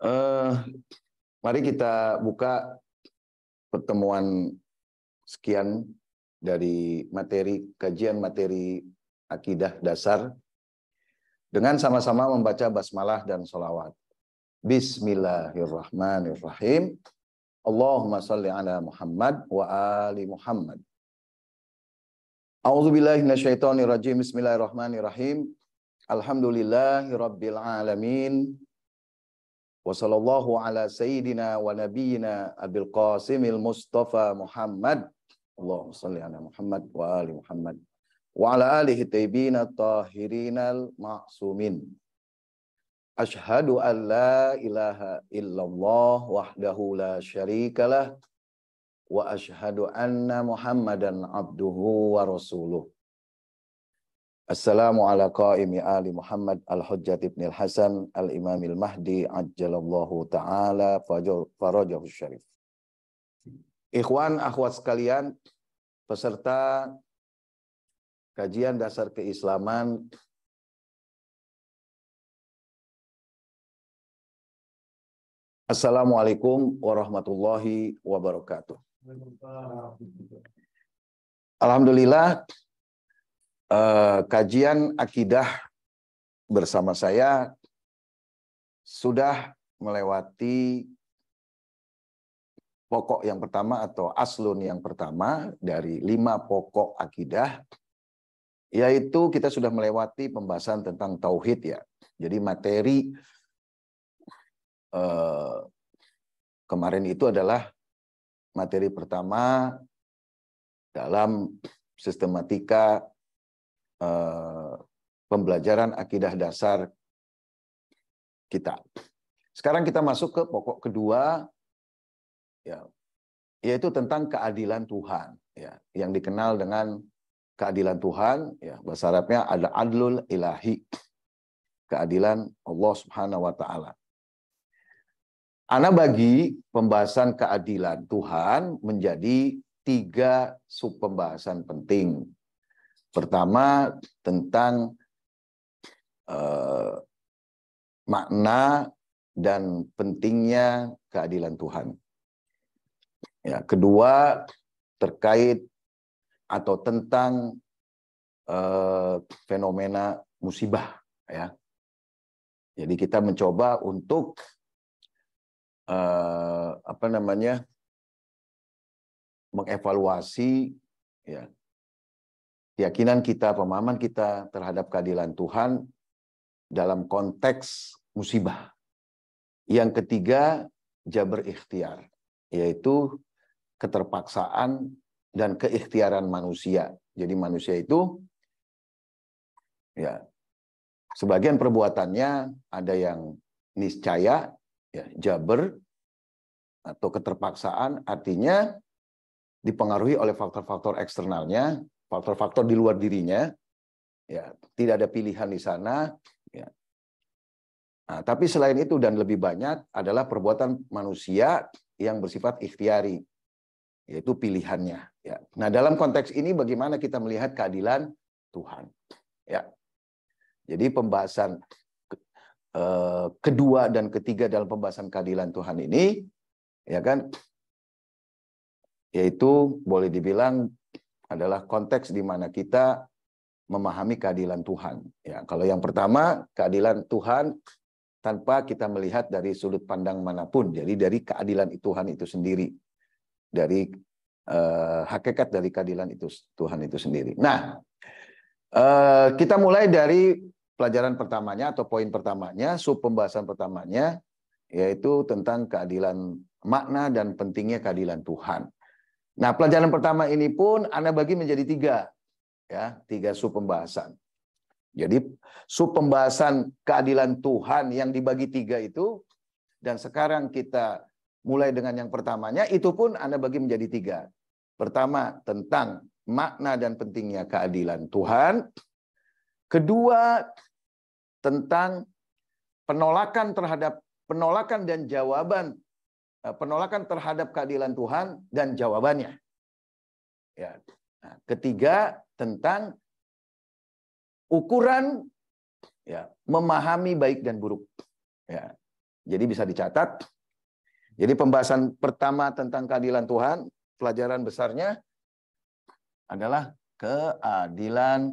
Eh, Mari kita buka pertemuan sekian dari kajian materi akidah dasar dengan sama-sama membaca basmalah dan sholawat. Bismillahirrahmanirrahim. Allahumma salli ala Muhammad wa ali Muhammad. A'udzubillahi minasyaitonirrajim. Bismillahirrahmanirrahim. Alhamdulillahirabbil alamin. Wa sallallahu ala sayyidina wa nabiyyina Abil Qasimil Mustafa Muhammad. Allahumma salli ala Muhammad wa ali Muhammad. Wa ala alihi tayyibina tahirinal ma'sumin. Ashhadu an la ilaha illallah wahdahu la syarikalah. Wa ashhadu anna Muhammadan abduhu wa rasuluh. Assalamu ala qaimi ali Muhammad al-Hujjat ibn al-Hasan al-Imamil Mahdi ajjalallahu ta'ala farajahu syarif. Ikhwan, akhwat sekalian, peserta kajian dasar keislaman Assalamualaikum warahmatullahi wabarakatuh. Alhamdulillah, kajian akidah bersama saya sudah melewati pokok yang pertama atau aslun yang pertama dari 5 pokok akidah, yaitu kita sudah melewati pembahasan tentang tauhid ya. Jadi materi kemarin itu adalah materi pertama dalam sistematika pembelajaran akidah dasar kita. Sekarang kita masuk ke pokok kedua, ya, yaitu tentang keadilan Tuhan, ya, yang dikenal dengan keadilan Tuhan, ya, bahasa Arabnya ada adlul ilahi, keadilan Allah Subhanahu wa Ta'ala. Ana bagi pembahasan keadilan Tuhan menjadi 3 sub pembahasan penting. Pertama, tentang makna dan pentingnya keadilan Tuhan. Ya, kedua, terkait atau tentang fenomena musibah. Ya. Jadi kita mencoba untuk mengevaluasi ya, keyakinan kita, pemahaman kita terhadap keadilan Tuhan dalam konteks musibah. Yang ketiga, jabr ikhtiar, yaitu keterpaksaan dan keikhtiaran manusia. Jadi manusia itu, ya, sebagian perbuatannya ada yang niscaya, ya, jabr atau keterpaksaan, artinya dipengaruhi oleh faktor-faktor eksternalnya, faktor-faktor di luar dirinya, ya, tidak ada pilihan di sana, ya. Nah, tapi selain itu dan lebih banyak adalah perbuatan manusia yang bersifat ikhtiari, yaitu pilihannya. Ya. Nah, dalam konteks ini bagaimana kita melihat keadilan Tuhan? Ya. Jadi pembahasan kedua dan ketiga dalam pembahasan keadilan Tuhan ini, ya kan, yaitu boleh dibilang adalah konteks di mana kita memahami keadilan Tuhan. Ya, kalau yang pertama, keadilan Tuhan tanpa kita melihat dari sudut pandang manapun. Jadi dari keadilan Tuhan itu sendiri, dari hakikat dari keadilan itu Tuhan itu sendiri. Nah, kita mulai dari pelajaran pertamanya atau poin pertamanya, sub pembahasan pertamanya, yaitu tentang keadilan, makna dan pentingnya keadilan Tuhan. Nah, pelajaran pertama ini pun Anda bagi menjadi 3, ya, 3 sub pembahasan. Jadi sub pembahasan keadilan Tuhan yang dibagi 3 itu, dan sekarang kita mulai dengan yang pertamanya, itu pun Anda bagi menjadi 3. Pertama, tentang makna dan pentingnya keadilan Tuhan. Kedua, tentang penolakan dan jawaban, penolakan terhadap keadilan Tuhan dan jawabannya. Ya. Nah, ketiga, tentang ukuran, ya, memahami baik dan buruk. Ya. Jadi bisa dicatat. Jadi pembahasan pertama tentang keadilan Tuhan, pelajaran besarnya adalah keadilan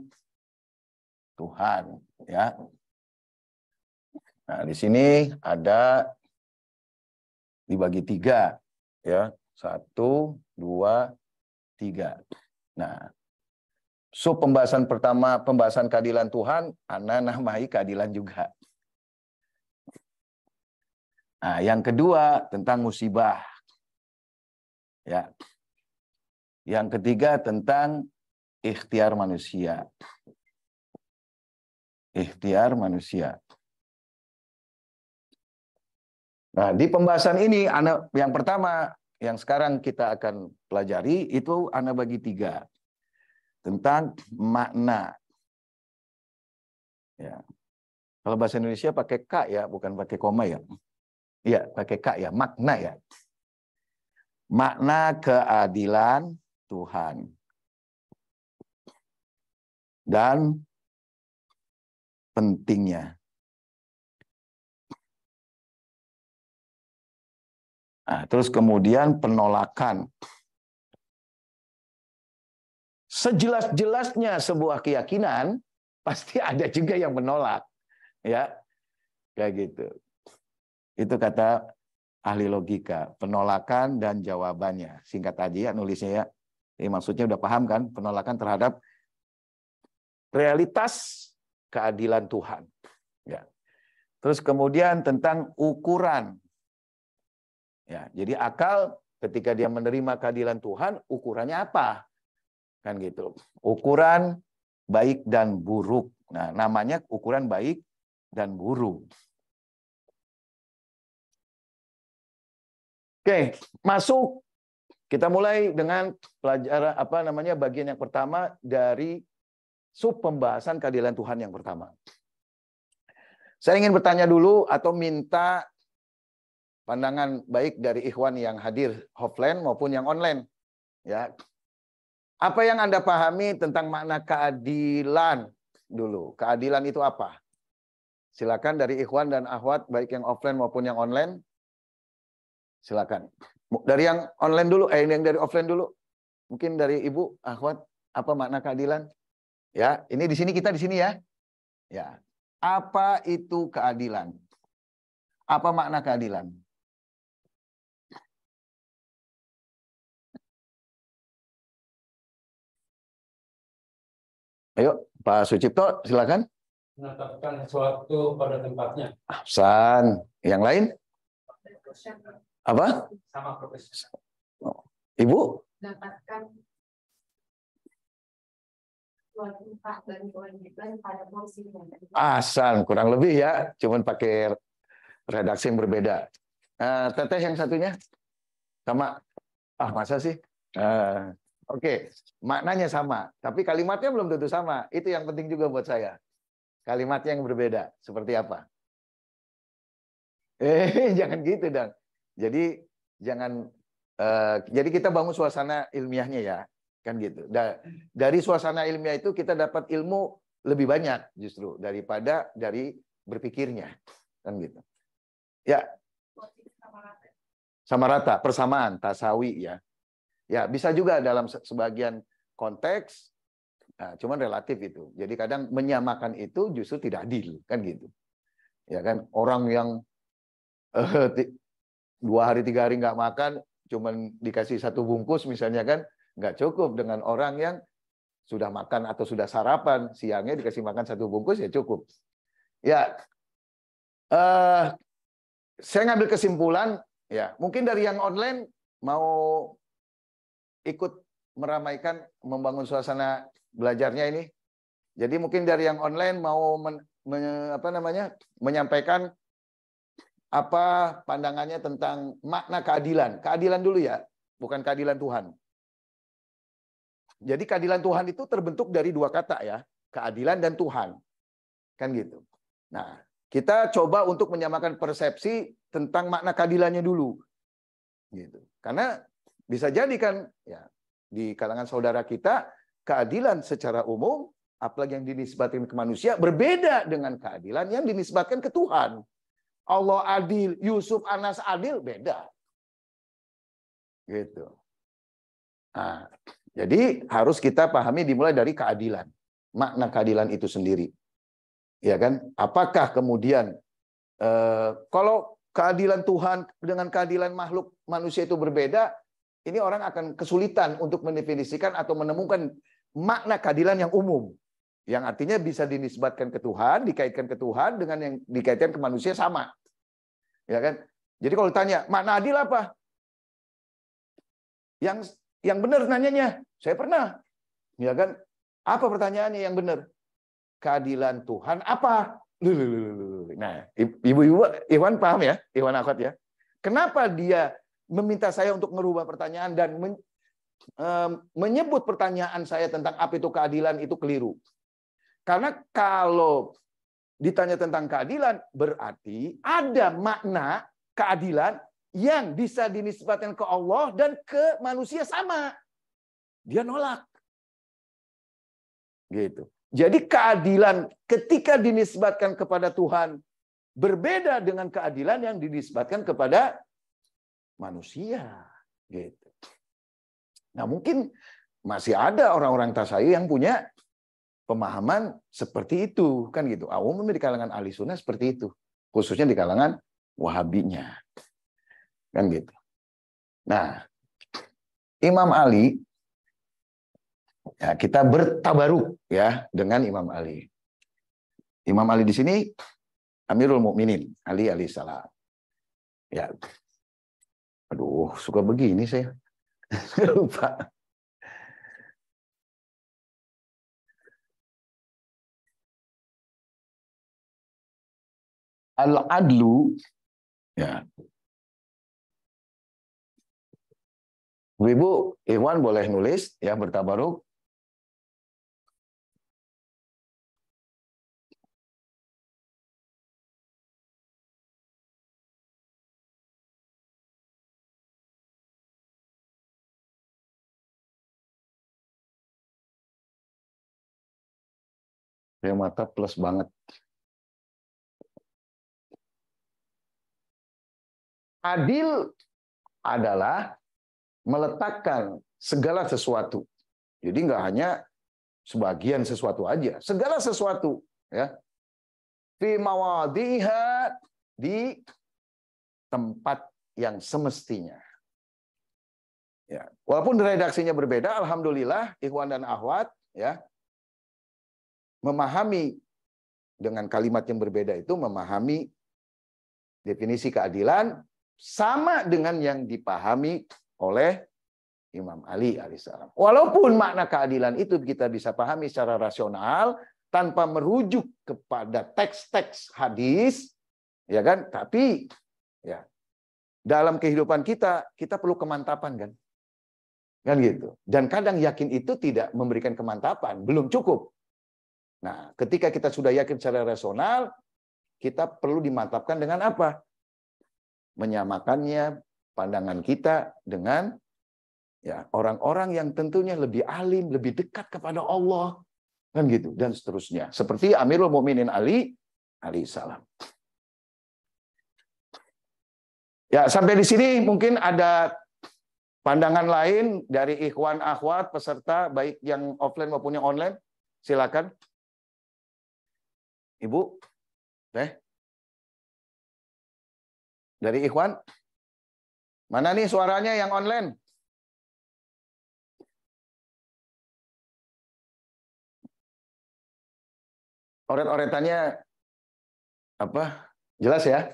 Tuhan, ya. Nah, di sini ada dibagi 3, ya. 1, 2, 3. Nah, pembahasan pertama, pembahasan keadilan Tuhan, Ana namai keadilan juga. Nah, yang kedua tentang musibah. Ya. Yang ketiga tentang ikhtiar manusia. Ikhtiar manusia. Nah, di pembahasan ini, yang pertama, yang sekarang kita akan pelajari, itu Ana bagi 3. Tentang makna. Ya. Kalau bahasa Indonesia pakai K ya, bukan pakai koma ya. Iya, pakai K ya, makna ya. Makna keadilan Tuhan. Dan pentingnya. Nah, terus kemudian penolakan. Sejelas-jelasnya sebuah keyakinan, pasti ada juga yang menolak. Ya, kayak gitu. Itu kata ahli logika, penolakan dan jawabannya. Singkat aja ya nulisnya ya. Jadi maksudnya udah paham kan, penolakan terhadap realitas keadilan Tuhan. Ya. Terus kemudian tentang ukuran. Ya, jadi akal ketika dia menerima keadilan Tuhan, ukurannya apa? Kan gitu. Ukuran baik dan buruk. Nah, namanya ukuran baik dan buruk. Oke, masuk. Kita mulai dengan pelajaran bagian yang pertama dari sub pembahasan keadilan Tuhan yang pertama. Saya ingin bertanya dulu atau minta pandangan baik dari ikhwan yang hadir offline maupun yang online. Ya. Apa yang Anda pahami tentang makna keadilan dulu? Keadilan itu apa? Silakan dari ikhwan dan akhwat baik yang offline maupun yang online. Silakan. Dari yang online dulu, yang dari offline dulu. Mungkin dari Ibu, akhwat, apa makna keadilan? Ya, ini di sini kita di sini ya. Ya. Apa itu keadilan? Apa makna keadilan? Ayo, Pak Sucipto, silakan. Menetapkan sesuatu pada tempatnya. Ahsan. Yang lain? Apa? Sama profesi. Ibu? Dapatkan suatu tempat dan kewajiban pada porsinya. Ahsan, kurang lebih ya. Cuman pakai redaksi yang berbeda. Teteh yang satunya? Sama? Masa sih? Oke, maknanya sama. Tapi kalimatnya belum tentu sama. Itu yang penting juga buat saya. Kalimatnya yang berbeda. Seperti apa? Jangan gitu dong. Jadi jangan. Jadi kita bangun suasana ilmiahnya ya, kan gitu. Dari suasana ilmiah itu kita dapat ilmu lebih banyak justru daripada dari berpikirnya, kan gitu. Ya. Sama rata, persamaan, tasawi ya. Ya bisa juga dalam sebagian konteks, nah, cuman relatif itu. Jadi kadang menyamakan itu justru tidak adil, kan gitu. Ya kan orang yang 2 hari 3 hari nggak makan, cuman dikasih 1 bungkus misalnya kan, nggak cukup dengan orang yang sudah makan atau sudah sarapan siangnya dikasih makan 1 bungkus ya cukup. Ya, saya ngambil kesimpulan ya mungkin dari yang online mau ikut meramaikan membangun suasana belajarnya ini. Jadi mungkin dari yang online mau menyampaikan apa pandangannya tentang makna keadilan. Keadilan dulu ya, bukan keadilan Tuhan. Jadi keadilan Tuhan itu terbentuk dari 2 kata ya, keadilan dan Tuhan. Kan gitu. Nah, kita coba untuk menyamakan persepsi tentang makna keadilannya dulu. Gitu. Karena bisa jadi kan ya di kalangan saudara kita keadilan secara umum apalagi yang dinisbatkan ke manusia berbeda dengan keadilan yang dinisbatkan ke Tuhan. Allah adil, Yusuf Anas adil, beda. Gitu. Nah, jadi harus kita pahami dimulai dari keadilan. Makna keadilan itu sendiri. Ya kan? Apakah kemudian kalau keadilan Tuhan dengan keadilan makhluk manusia itu berbeda, ini orang akan kesulitan untuk mendefinisikan atau menemukan makna keadilan yang umum. Yang artinya bisa dinisbatkan ke Tuhan, dikaitkan ke Tuhan dengan yang dikaitkan ke manusia sama. Ya kan? Jadi kalau ditanya, makna adil apa? Yang benar nanyanya, saya pernah. Ya kan? Apa pertanyaannya yang benar? Keadilan Tuhan apa? Nah, ibu-ibu Iwan paham ya? Iwan Akhwat ya? Kenapa dia meminta saya untuk merubah pertanyaan dan menyebut pertanyaan saya tentang apa itu keadilan itu keliru? Karena kalau ditanya tentang keadilan, berarti ada makna keadilan yang bisa dinisbatkan ke Allah dan ke manusia sama. Dia nolak. Gitu. Jadi keadilan ketika dinisbatkan kepada Tuhan berbeda dengan keadilan yang dinisbatkan kepada manusia. Gitu. Nah, mungkin masih ada orang-orang tasayyuf yang punya pemahaman seperti itu, kan gitu. Umumnya di kalangan ahli sunnah seperti itu, khususnya di kalangan Wahabinya, kan gitu. Nah, Imam Ali, ya, kita bertabaruk ya dengan Imam Ali. Imam Ali di sini Amirul Mukminin Ali alaihissalam. Ya, aduh, suka begini saya. Lupa. Al-adlu, ya. Ibu, Iwan boleh nulis ya bertabaruk. Ya mata plus banget. Adil adalah meletakkan segala sesuatu. Jadi nggak hanya sebagian sesuatu aja, segala sesuatu ya. Fi mawadhiha, di tempat yang semestinya. Ya, walaupun redaksinya berbeda, alhamdulillah ikhwan dan akhwat ya memahami dengan kalimat yang berbeda itu memahami definisi keadilan sama dengan yang dipahami oleh Imam Ali alaihissalam. Walaupun makna keadilan itu kita bisa pahami secara rasional tanpa merujuk kepada teks-teks hadis, ya kan? Tapi ya dalam kehidupan kita perlu kemantapan kan gitu. Dan kadang yakin itu tidak memberikan kemantapan, belum cukup. Nah, ketika kita sudah yakin secara rasional, kita perlu dimantapkan dengan apa? Menyamakannya pandangan kita dengan ya orang-orang yang tentunya lebih alim, lebih dekat kepada Allah, kan gitu, dan seterusnya. Seperti Amirul Mukminin Ali alaihissalam. Ya, sampai di sini mungkin ada pandangan lain dari ikhwan akhwat peserta baik yang offline maupun yang online. Silakan. Ibu. Dari ikhwan. Mana nih suaranya yang online? Oret-oretannya apa? Jelas ya?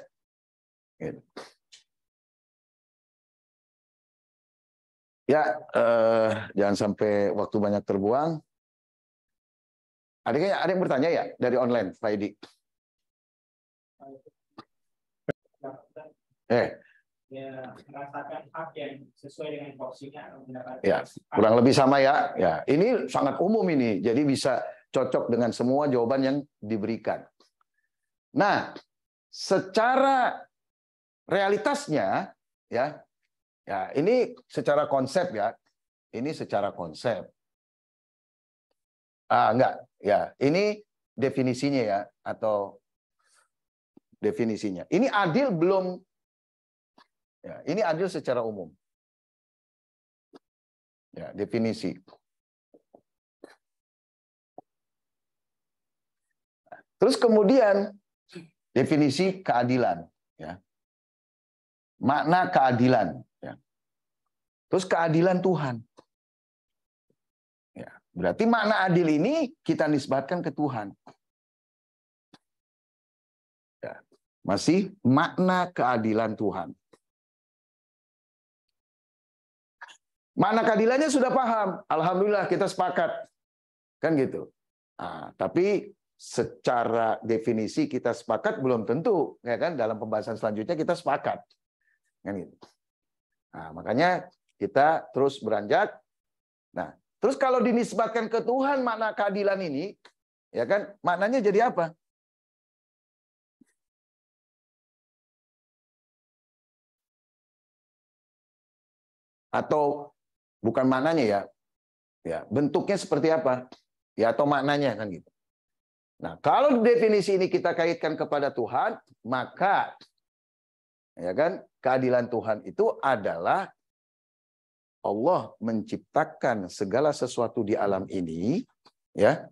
Ya, jangan sampai waktu banyak terbuang. Ada yang bertanya ya dari online, Pak Edi? Ya, merasakan hak yang sesuai dengan porsinya. Ya, kurang lebih sama ya. Ya, ini sangat umum ini, jadi bisa cocok dengan semua jawaban yang diberikan. Nah, secara realitasnya, ya ini secara konsep ya, ini secara konsep. Enggak, ya ini definisinya ya, atau definisinya. Ini adil belum, ya, ini adil secara umum. Ya, definisi. Terus kemudian definisi keadilan, ya. Makna keadilan, ya. Terus keadilan Tuhan. Ya, berarti makna adil ini kita nisbatkan ke Tuhan. Ya, masih makna keadilan Tuhan. Makna keadilannya sudah paham. Alhamdulillah kita sepakat. Kan gitu. Nah, tapi secara definisi kita sepakat belum tentu, ya kan? Dalam pembahasan selanjutnya kita sepakat. Kan gitu. Nah, makanya kita terus beranjak. Nah, terus kalau dinisbatkan ke Tuhan makna keadilan ini, ya kan? Maknanya jadi apa? Atau bukan maknanya ya. Ya, bentuknya seperti apa? Ya, atau maknanya kan gitu. Nah, kalau definisi ini kita kaitkan kepada Tuhan, maka ya kan, keadilan Tuhan itu adalah Allah menciptakan segala sesuatu di alam ini, ya,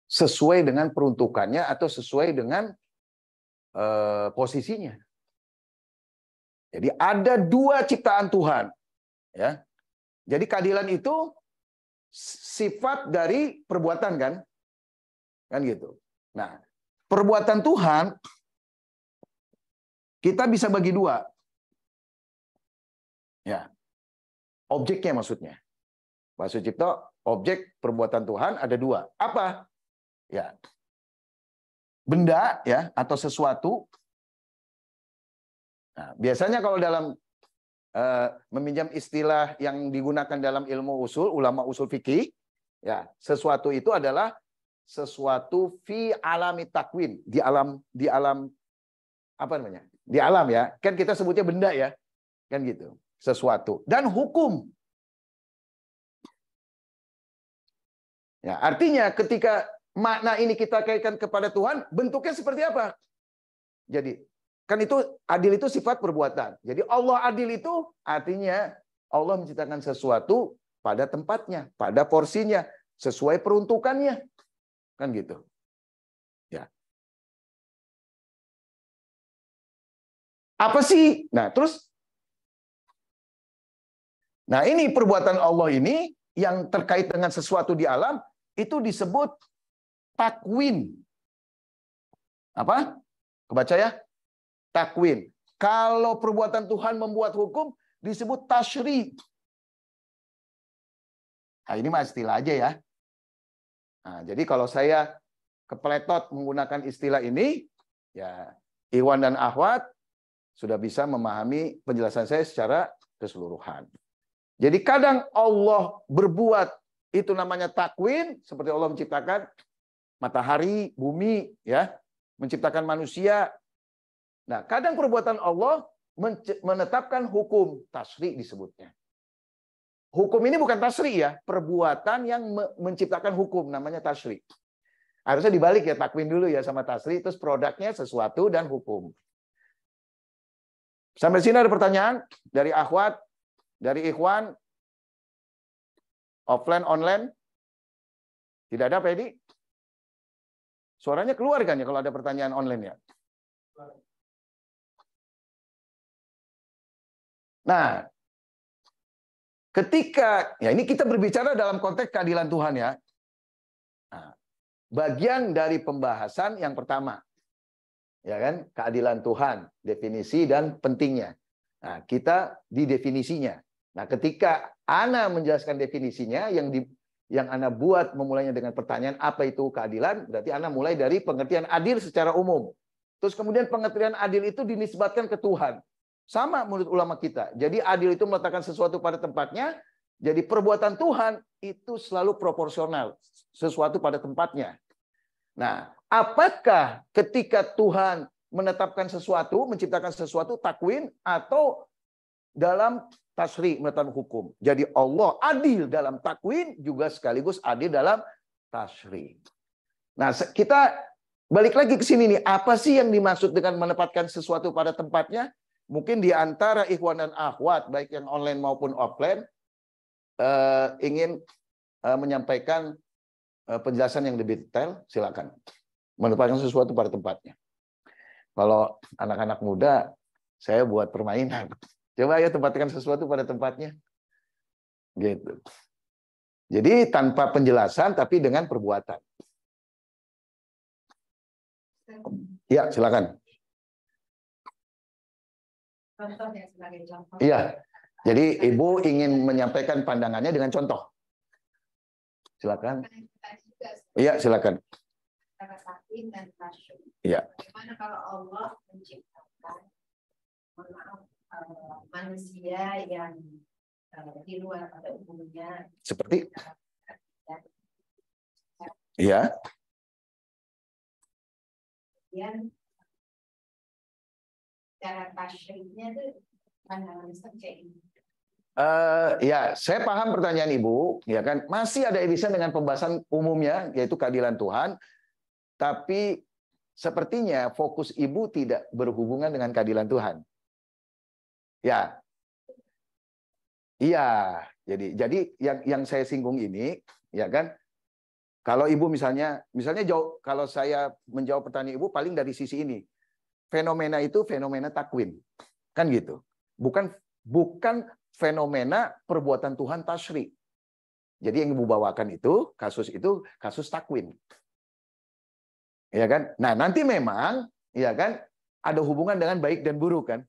sesuai dengan peruntukannya atau sesuai dengan posisinya. Jadi ada dua ciptaan Tuhan, ya. Jadi keadilan itu sifat dari perbuatan kan gitu. Nah, perbuatan Tuhan kita bisa bagi dua, ya. Objeknya maksudnya. Pak Sucipto, objek perbuatan Tuhan ada dua. Apa? Ya, benda ya atau sesuatu. Nah, biasanya kalau dalam meminjam istilah yang digunakan dalam ilmu usul, ulama usul fikih, ya, sesuatu itu adalah sesuatu fi alami takwin, di alam apa namanya? Di alam ya. Kan kita sebutnya benda ya. Kan gitu. Sesuatu dan hukum. Ya, artinya ketika makna ini kita kaitkan kepada Tuhan, bentuknya seperti apa? Jadi kan itu adil itu sifat perbuatan. Jadi Allah adil itu artinya Allah menciptakan sesuatu pada tempatnya, pada porsinya, sesuai peruntukannya. Kan gitu. Ya. Apa sih? Nah, terus ini perbuatan Allah ini yang terkait dengan sesuatu di alam itu disebut takwin. Apa? Kebaca ya? Takwin. Kalau perbuatan Tuhan membuat hukum disebut tasyri. Nah, ini mah istilah aja ya. Nah, jadi kalau saya kepletot menggunakan istilah ini, ya Iwan dan Ahwat sudah bisa memahami penjelasan saya secara keseluruhan. Jadi kadang Allah berbuat itu namanya takwin, seperti Allah menciptakan matahari, bumi, ya, menciptakan manusia. Nah, kadang perbuatan Allah menetapkan hukum, tasri disebutnya. Hukum ini bukan tasri ya, perbuatan yang menciptakan hukum namanya tasri. Harusnya dibalik ya, takwin dulu ya sama tasri, terus produknya sesuatu dan hukum. Sampai sini ada pertanyaan dari Akhwat, dari Ikhwan, offline, online? Tidak ada, Pak Edi? Suaranya keluar kan ya kalau ada pertanyaan online ya? Nah, ketika, ya ini kita berbicara dalam konteks keadilan Tuhan ya. Nah, bagian dari pembahasan yang pertama, ya kan, keadilan Tuhan, definisi dan pentingnya. Nah, kita di definisinya. Nah, ketika Ana menjelaskan definisinya, yang Ana buat memulainya dengan pertanyaan apa itu keadilan, berarti Ana mulai dari pengertian adil secara umum. Terus kemudian pengertian adil itu dinisbatkan ke Tuhan. Sama menurut ulama kita. Jadi adil itu meletakkan sesuatu pada tempatnya. Jadi perbuatan Tuhan itu selalu proporsional. Sesuatu pada tempatnya. Nah, apakah ketika Tuhan menetapkan sesuatu, menciptakan sesuatu, takwin, atau dalam tasri, menetapkan hukum. Jadi Allah adil dalam takwin, juga sekaligus adil dalam tasri. Nah, kita balik lagi ke sini nih. Apa sih yang dimaksud dengan menempatkan sesuatu pada tempatnya? Mungkin di antara ikhwan dan akhwat, baik yang online maupun offline, ingin menyampaikan penjelasan yang lebih detail, silakan. Menempatkan sesuatu pada tempatnya. Kalau anak-anak muda, saya buat permainan. Coba ya tempatkan sesuatu pada tempatnya. Gitu. Jadi tanpa penjelasan, tapi dengan perbuatan. Ya, silakan. Contoh ya sebagai contoh. Iya. Jadi Ibu ingin menyampaikan pandangannya dengan contoh. Silakan. Iya, silakan. Takin dan tasyuk. Iya. Bagaimana kalau Allah menciptakan, manusia yang di luar pada umumnya Seperti? Iya. kemudian cara tasyuknya itu pandangan Islam kayak ini. Ya, saya paham pertanyaan Ibu, ya kan? Masih ada irisan dengan pembahasan umumnya, yaitu keadilan Tuhan, tapi sepertinya fokus Ibu tidak berhubungan dengan keadilan Tuhan. Ya, iya. Jadi yang saya singgung ini, ya kan? Kalau Ibu misalnya jauh, kalau saya menjawab pertanyaan Ibu paling dari sisi ini, fenomena itu fenomena takwin, kan gitu. Bukan fenomena perbuatan Tuhan tasyri. Jadi yang Ibu bawakan itu kasus takwin. Ya kan? Nah, nanti memang ya kan ada hubungan dengan baik dan buruk kan?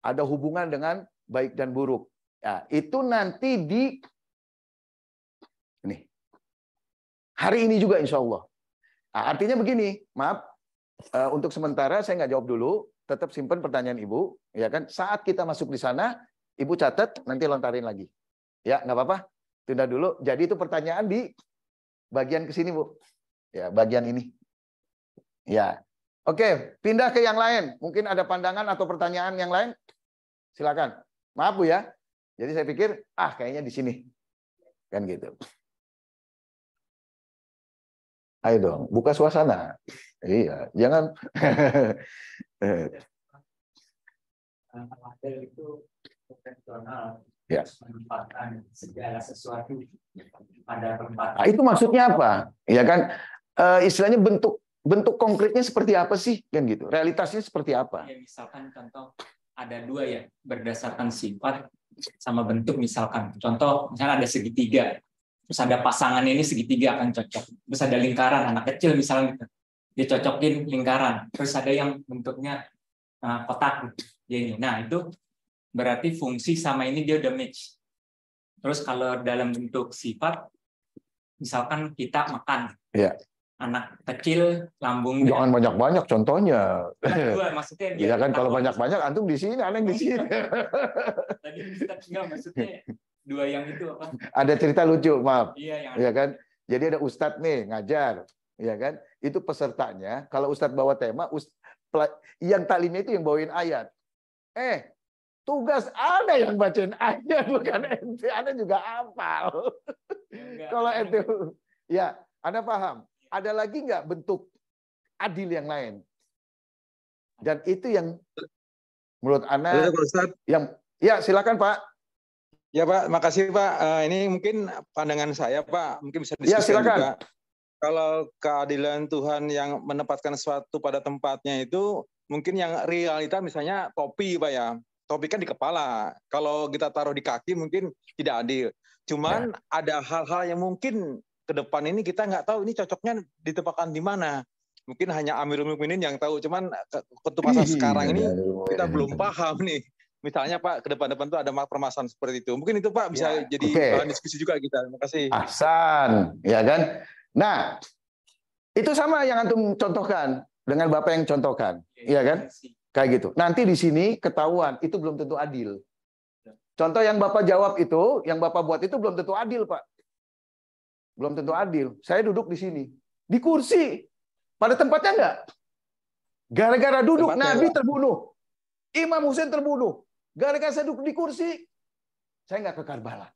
Ada hubungan dengan baik dan buruk. Ya, itu nanti hari ini juga insya Allah. Nah, artinya begini, maaf, untuk sementara saya nggak jawab dulu, tetap simpan pertanyaan Ibu, ya kan? Saat kita masuk di sana, Ibu catat, nanti lontarin lagi. Ya, nggak apa-apa. Tunda dulu. Jadi itu pertanyaan di bagian ke sini, Bu. Ya, bagian ini. Ya. Oke, pindah ke yang lain. Mungkin ada pandangan atau pertanyaan yang lain? Silakan. Maaf, Bu ya. Jadi saya pikir, kayaknya di sini. Kan gitu. Ayo dong, buka suasana. Iya, jangan. Adil itu profesional, Ya. menempatkan segala sesuatu pada tempat. Nah, itu maksudnya apa? Ya kan, istilahnya bentuk konkretnya seperti apa sih, kan gitu? Realitasnya seperti apa? Ya, misalkan contoh ada dua ya, berdasarkan sifat sama bentuk. Misalkan contoh, misalnya ada segitiga, terus ada pasangannya ini segitiga akan cocok. Terus ada lingkaran, anak kecil misalnya gitu, dia cocokin lingkaran. Terus ada yang bentuknya kotak gitu. Nah itu berarti fungsi sama ini dia udah match. Terus kalau dalam bentuk sifat, misalkan kita makan, Ya. anak kecil lambungnya. Jangan banyak-banyak contohnya. Dua, maksudnya Ya kan kalau banyak-banyak antum di sini, aneh di sini. Tadi Ustaz enggak, maksudnya dua yang itu apa? Ada cerita lucu, maaf. Iya, yang Ya kan? Jadi ada ustadz nih ngajar, ya kan? Itu pesertanya, kalau ustadz bawa tema, yang taklimnya itu yang bawain ayat. Tugas Anda yang bacain ayat, bukan ente. Anda juga hafal. Kalau ente, ya, Anda paham. Ada lagi nggak bentuk adil yang lain? Dan itu yang menurut Anda yang, ya silakan Pak. Ya Pak, makasih Pak. Ini mungkin pandangan saya Pak, mungkin bisa Ya, diskusikan silakan. juga. Kalau keadilan Tuhan yang menempatkan sesuatu pada tempatnya itu, mungkin yang realita misalnya topi Pak ya. Topi kan di kepala. Kalau kita taruh di kaki mungkin tidak adil. Cuman ada hal-hal yang mungkin ke depan ini kita nggak tahu ini cocoknya ditempatkan di mana. Mungkin hanya Amirul Mukminin yang tahu. Cuman untuk masa sekarang ini kita belum paham nih. Misalnya Pak, ke depan-depan tuh ada permasalahan seperti itu. Mungkin itu Pak bisa jadi bahan diskusi juga kita. Terima kasih. Ahsan, ya kan? Nah, itu sama yang antum contohkan dengan Bapak yang contohkan, ya kan? Kayak gitu. Nanti di sini ketahuan itu belum tentu adil. Contoh yang Bapak jawab itu, yang Bapak buat itu belum tentu adil, Pak. Belum tentu adil. Saya duduk di sini, di kursi, pada tempatnya enggak. Gara-gara duduk tempatnya, Nabi terbunuh, Imam Husain terbunuh. Gara-gara saya duduk di kursi, saya nggak ke Karbala.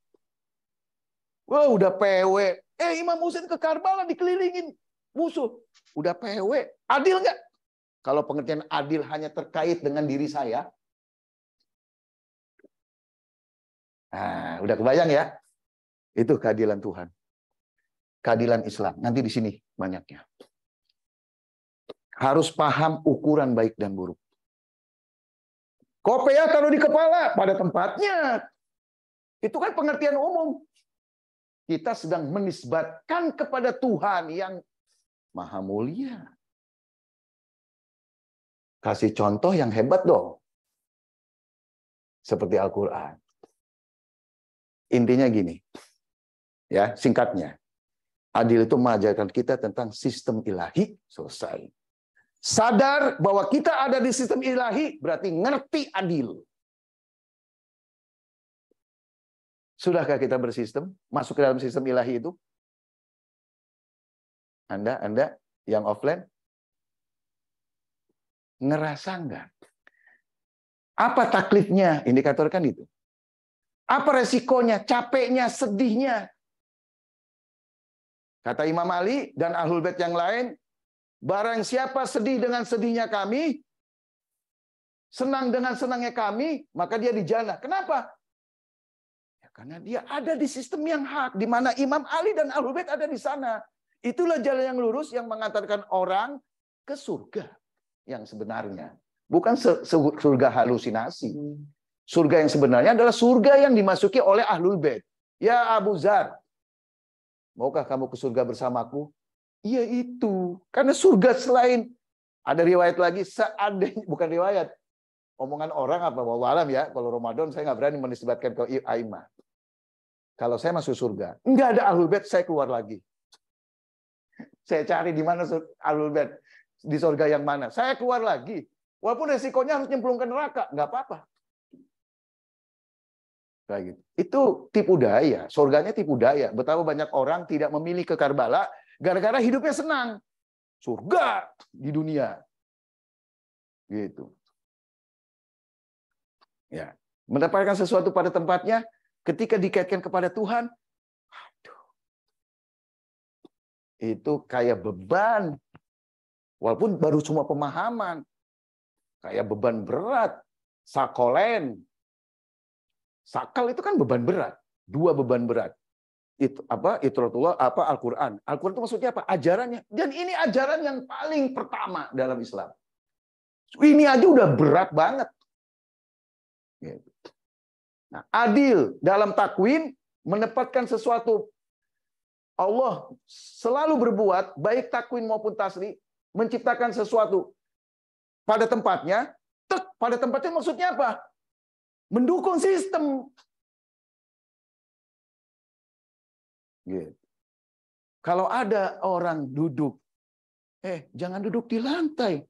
Wah, udah PW. Imam Husain ke Karbala dikelilingin. musuh. Udah PW, adil nggak? Kalau pengertian adil hanya terkait dengan diri saya, nah, udah kebayang ya? Itu keadilan Tuhan. Keadilan Islam. Nanti di sini banyaknya. Harus paham ukuran baik dan buruk. Kopea taruh di kepala pada tempatnya. Itu kan pengertian umum. Kita sedang menisbatkan kepada Tuhan yang maha mulia. Kasih contoh yang hebat dong. Seperti Al-Quran. Intinya gini. Ya, singkatnya. Adil itu mengajarkan kita tentang sistem ilahi, selesai. Sadar bahwa kita ada di sistem ilahi, berarti ngerti adil. Sudahkah kita bersistem? Masuk ke dalam sistem ilahi itu? Anda yang offline? Ngerasa enggak? Apa taklifnya? Indikator kan itu. Apa resikonya? Capeknya, sedihnya? Kata Imam Ali dan Ahlul Bait yang lain, barang siapa sedih dengan sedihnya kami, senang dengan senangnya kami, maka dia di jannah. Kenapa? Ya, karena dia ada di sistem yang hak, di mana Imam Ali dan Ahlul Bait ada di sana. Itulah jalan yang lurus yang mengantarkan orang ke surga yang sebenarnya. Bukan surga halusinasi. Surga yang sebenarnya adalah surga yang dimasuki oleh Ahlul Bait. Ya Abu Dzar, maukah kamu ke surga bersamaku? Iya itu. Karena surga selain, ada riwayat lagi, seandainya, bukan riwayat, omongan orang apa, wallahu alam ya, kalau Ramadan saya nggak berani menisbatkan ke Aimah. Kalau saya masuk surga, nggak ada Ahlul Bait, saya keluar lagi. Saya cari di mana Ahlul Bait, di surga yang mana. Saya keluar lagi. Walaupun resikonya harus nyemplung ke neraka, nggak apa-apa. Kayak gitu. Itu tipu daya, surganya tipu daya. Betapa banyak orang tidak memilih ke Karbala gara-gara hidupnya senang. Surga di dunia. Gitu. Ya, mendapatkan sesuatu pada tempatnya ketika dikaitkan kepada Tuhan, aduh, itu kayak beban. Walaupun baru cuma pemahaman. Kayak beban berat, sakolen. Sakal itu kan beban berat, 2 beban berat. Itu apa? Itrotullah apa Al-Qur'an. Al-Qur'an itu maksudnya apa? Ajarannya. Dan ini ajaran yang paling pertama dalam Islam. Ini aja udah berat banget. Nah, adil dalam takwin menempatkan sesuatu. Allah selalu berbuat baik takwin maupun tasri, menciptakan sesuatu pada tempatnya. Pada tempatnya maksudnya apa? Mendukung sistem. Gitu. Kalau ada orang duduk, jangan duduk di lantai.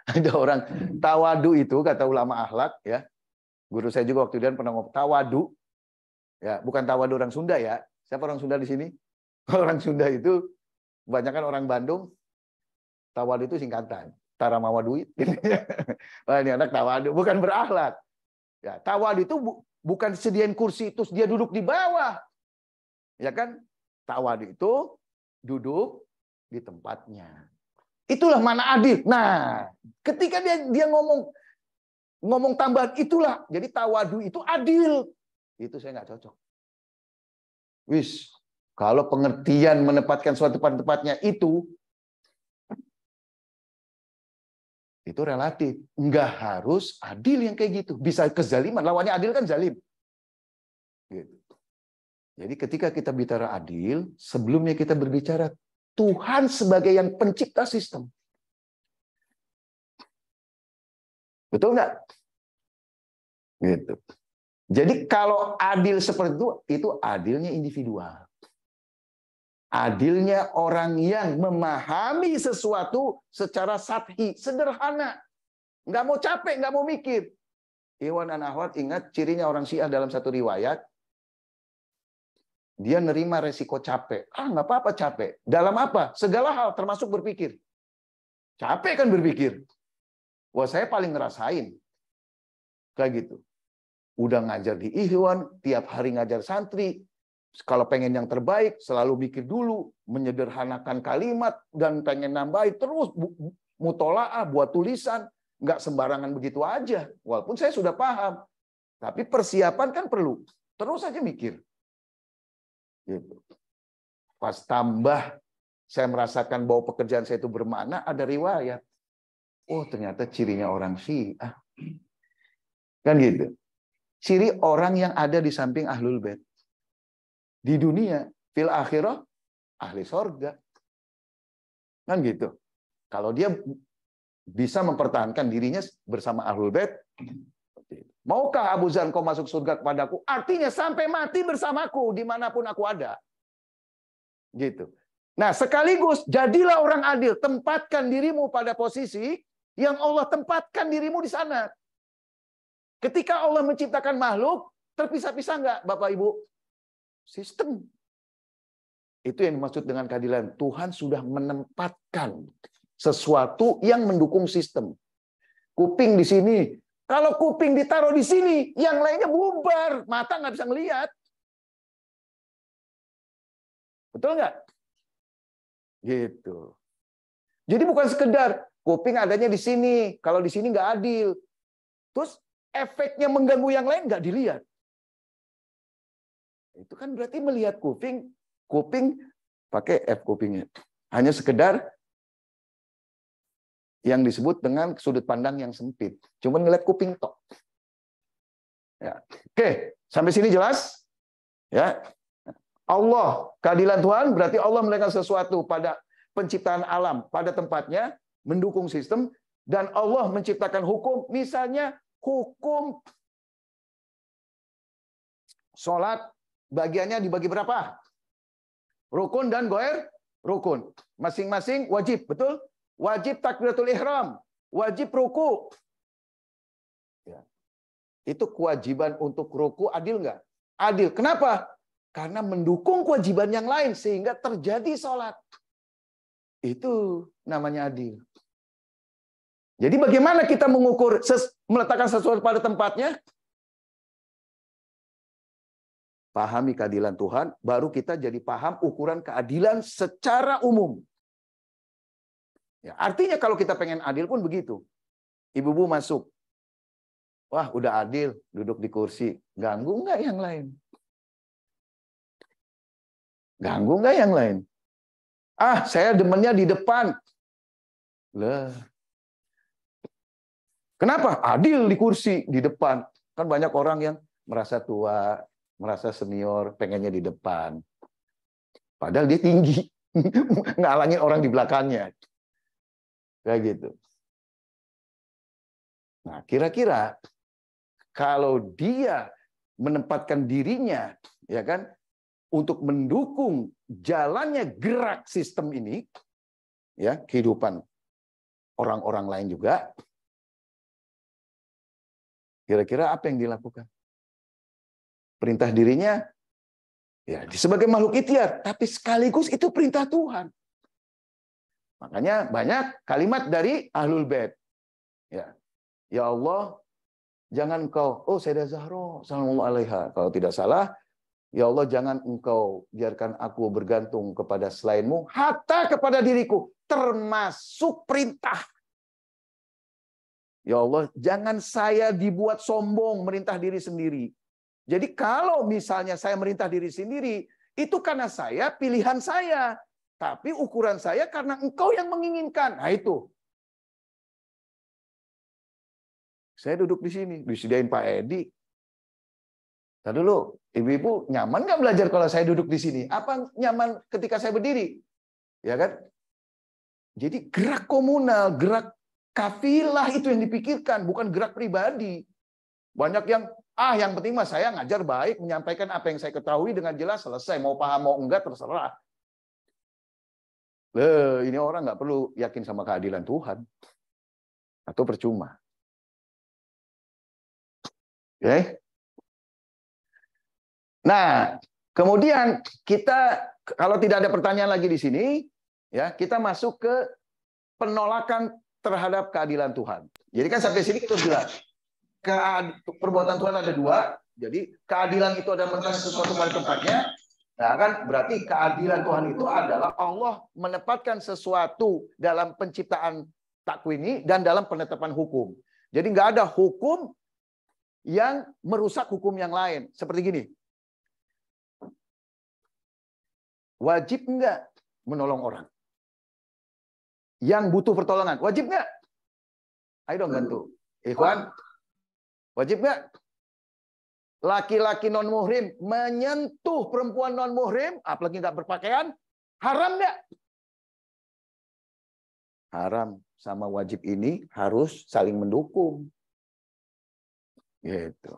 Ada orang tawadu itu, kata ulama akhlak, ya. Guru saya juga waktu itu pernah ngomong tawadu. Ya, bukan tawadu orang Sunda ya. Siapa orang Sunda di sini? Orang Sunda itu kebanyakan orang Bandung. Tawadu itu singkatan. Tara mawa duit. Wah, ini anak tawadu, bukan berakhlak. Ya, tawadu itu bukan sediain kursi terus dia duduk di bawah. Ya kan? Tawadu itu duduk di tempatnya. Itulah mana adil. Nah, ketika dia ngomong tambahan itulah, jadi tawadu itu adil. Itu saya nggak cocok. Wis, kalau pengertian menempatkan suatu pada tempatnya itu relatif. Nggak harus adil yang kayak gitu. Bisa kezaliman. Lawannya adil kan zalim. Gitu. Jadi ketika kita bicara adil, sebelumnya kita berbicara Tuhan sebagai yang pencipta sistem. Betul nggak? Gitu. Jadi kalau adil seperti itu adilnya individual. Adilnya orang yang memahami sesuatu secara sathi, sederhana. Nggak mau capek, nggak mau mikir. Iwan dan Ahwat ingat cirinya orang Syiah dalam satu riwayat. Dia nerima resiko capek. Nggak apa-apa capek. Dalam apa? Segala hal, termasuk berpikir. Capek kan berpikir. Wah, saya paling ngerasain. Kayak gitu. Udah ngajar di Ikhwan, tiap hari ngajar santri. kalau pengen yang terbaik, selalu mikir dulu, menyederhanakan kalimat, dan pengen nambahin terus, mutolaah, buat tulisan, nggak sembarangan begitu aja. Walaupun saya sudah paham, tapi persiapan kan perlu. Terus aja mikir. Gitu. Pas tambah, saya merasakan bahwa pekerjaan saya itu bermakna, ada riwayat. Oh, ternyata cirinya orang Syiah. Kan gitu. Ciri orang yang ada di samping Ahlul Bait. Di dunia, fil akhirah, ahli sorga. Kan gitu. Kalau dia bisa mempertahankan dirinya bersama Ahlul Bait, maukah Abu Zar kau masuk surga kepadaku? Artinya sampai mati bersamaku, dimanapun aku ada. Gitu. Nah, sekaligus jadilah orang adil. Tempatkan dirimu pada posisi yang Allah tempatkan dirimu di sana. Ketika Allah menciptakan makhluk, terpisah-pisah nggak, Bapak Ibu? Sistem. Itu yang dimaksud dengan keadilan. Tuhan sudah menempatkan sesuatu yang mendukung sistem. Kuping di sini. Kalau kuping ditaruh di sini, yang lainnya bubar. Mata nggak bisa ngelihat. Betul nggak? Gitu. Jadi bukan sekedar kuping adanya di sini. Kalau di sini nggak adil. Terus efeknya mengganggu yang lain nggak dilihat. Itu kan berarti melihat kuping pakai F kupingnya. Hanya sekedar yang disebut dengan sudut pandang yang sempit. Cuma ngeliat kuping tok. Ya. Oke, sampai sini jelas? Ya. Allah, keadilan Tuhan berarti Allah meletakkan sesuatu pada penciptaan alam pada tempatnya, mendukung sistem, dan Allah menciptakan hukum, misalnya hukum sholat bagiannya dibagi berapa? Rukun dan goer rukun. Masing-masing wajib, betul? Wajib takbiratul ihram, wajib ruku. Ya. Itu kewajiban untuk ruku adil nggak? Adil. Kenapa? Karena mendukung kewajiban yang lain sehingga terjadi sholat. Itu namanya adil. Jadi bagaimana kita mengukur, meletakkan sesuatu pada tempatnya? Pahami keadilan Tuhan, baru kita jadi paham ukuran keadilan secara umum. Ya, artinya kalau kita pengen adil pun begitu. Ibu-ibu masuk. Wah, udah adil, duduk di kursi. Ganggu nggak yang lain? Ganggu nggak yang lain? Ah, saya demennya di depan. Lah. Kenapa? Adil di kursi, di depan. Kan banyak orang yang merasa tua, merasa senior, pengennya di depan. Padahal dia tinggi. Ngalangin orang di belakangnya. Kayak gitu. Nah, kira-kira kalau dia menempatkan dirinya, ya kan, untuk mendukung jalannya gerak sistem ini, ya, kehidupan orang-orang lain juga, kira-kira apa yang dilakukan? Perintah dirinya, ya, sebagai makhluk ikhtiar, tapi sekaligus itu perintah Tuhan. Makanya banyak kalimat dari Ahlul Bait. Ya, ya Allah, jangan engkau, oh Sayyidah Zahra, sallallahu alaiha, kalau tidak salah, ya Allah jangan engkau biarkan aku bergantung kepada selainmu, hatta kepada diriku, termasuk perintah. Ya Allah, jangan saya dibuat sombong merintah diri sendiri. Jadi kalau misalnya saya merintah diri sendiri, itu karena saya, pilihan saya. Tapi ukuran saya karena engkau yang menginginkan. Nah itu. Saya duduk di sini, disediain Pak Edi. Tadi dulu, ibu-ibu nyaman nggak belajar kalau saya duduk di sini? Apa nyaman ketika saya berdiri? Ya kan? Jadi gerak komunal, gerak kafilah itu yang dipikirkan, bukan gerak pribadi. Banyak yang penting mah saya ngajar baik, menyampaikan apa yang saya ketahui dengan jelas, selesai. Mau paham mau enggak terserah. Ini orang nggak perlu yakin sama keadilan Tuhan. Atau percuma. Oke. Nah, kemudian kita, kalau tidak ada pertanyaan lagi di sini, ya, kita masuk ke penolakan terhadap keadilan Tuhan. Jadi kan sampai sini kita jelas. Perbuatan Tuhan ada dua. Jadi keadilan itu adalah meletakkan sesuatu pada tempatnya. Nah, kan berarti keadilan Tuhan itu adalah Allah menempatkan sesuatu dalam penciptaan takwini dan dalam penetapan hukum. Jadi nggak ada hukum yang merusak hukum yang lain. Seperti gini. Wajib nggak menolong orang? Yang butuh pertolongan. Wajib nggak? Ayo dong bantu. Ikhwan, wajib nggak? Laki-laki non-muhrim menyentuh perempuan non-muhrim, apalagi nggak berpakaian, haram nggak? Haram. Sama wajib ini harus saling mendukung. Gitu.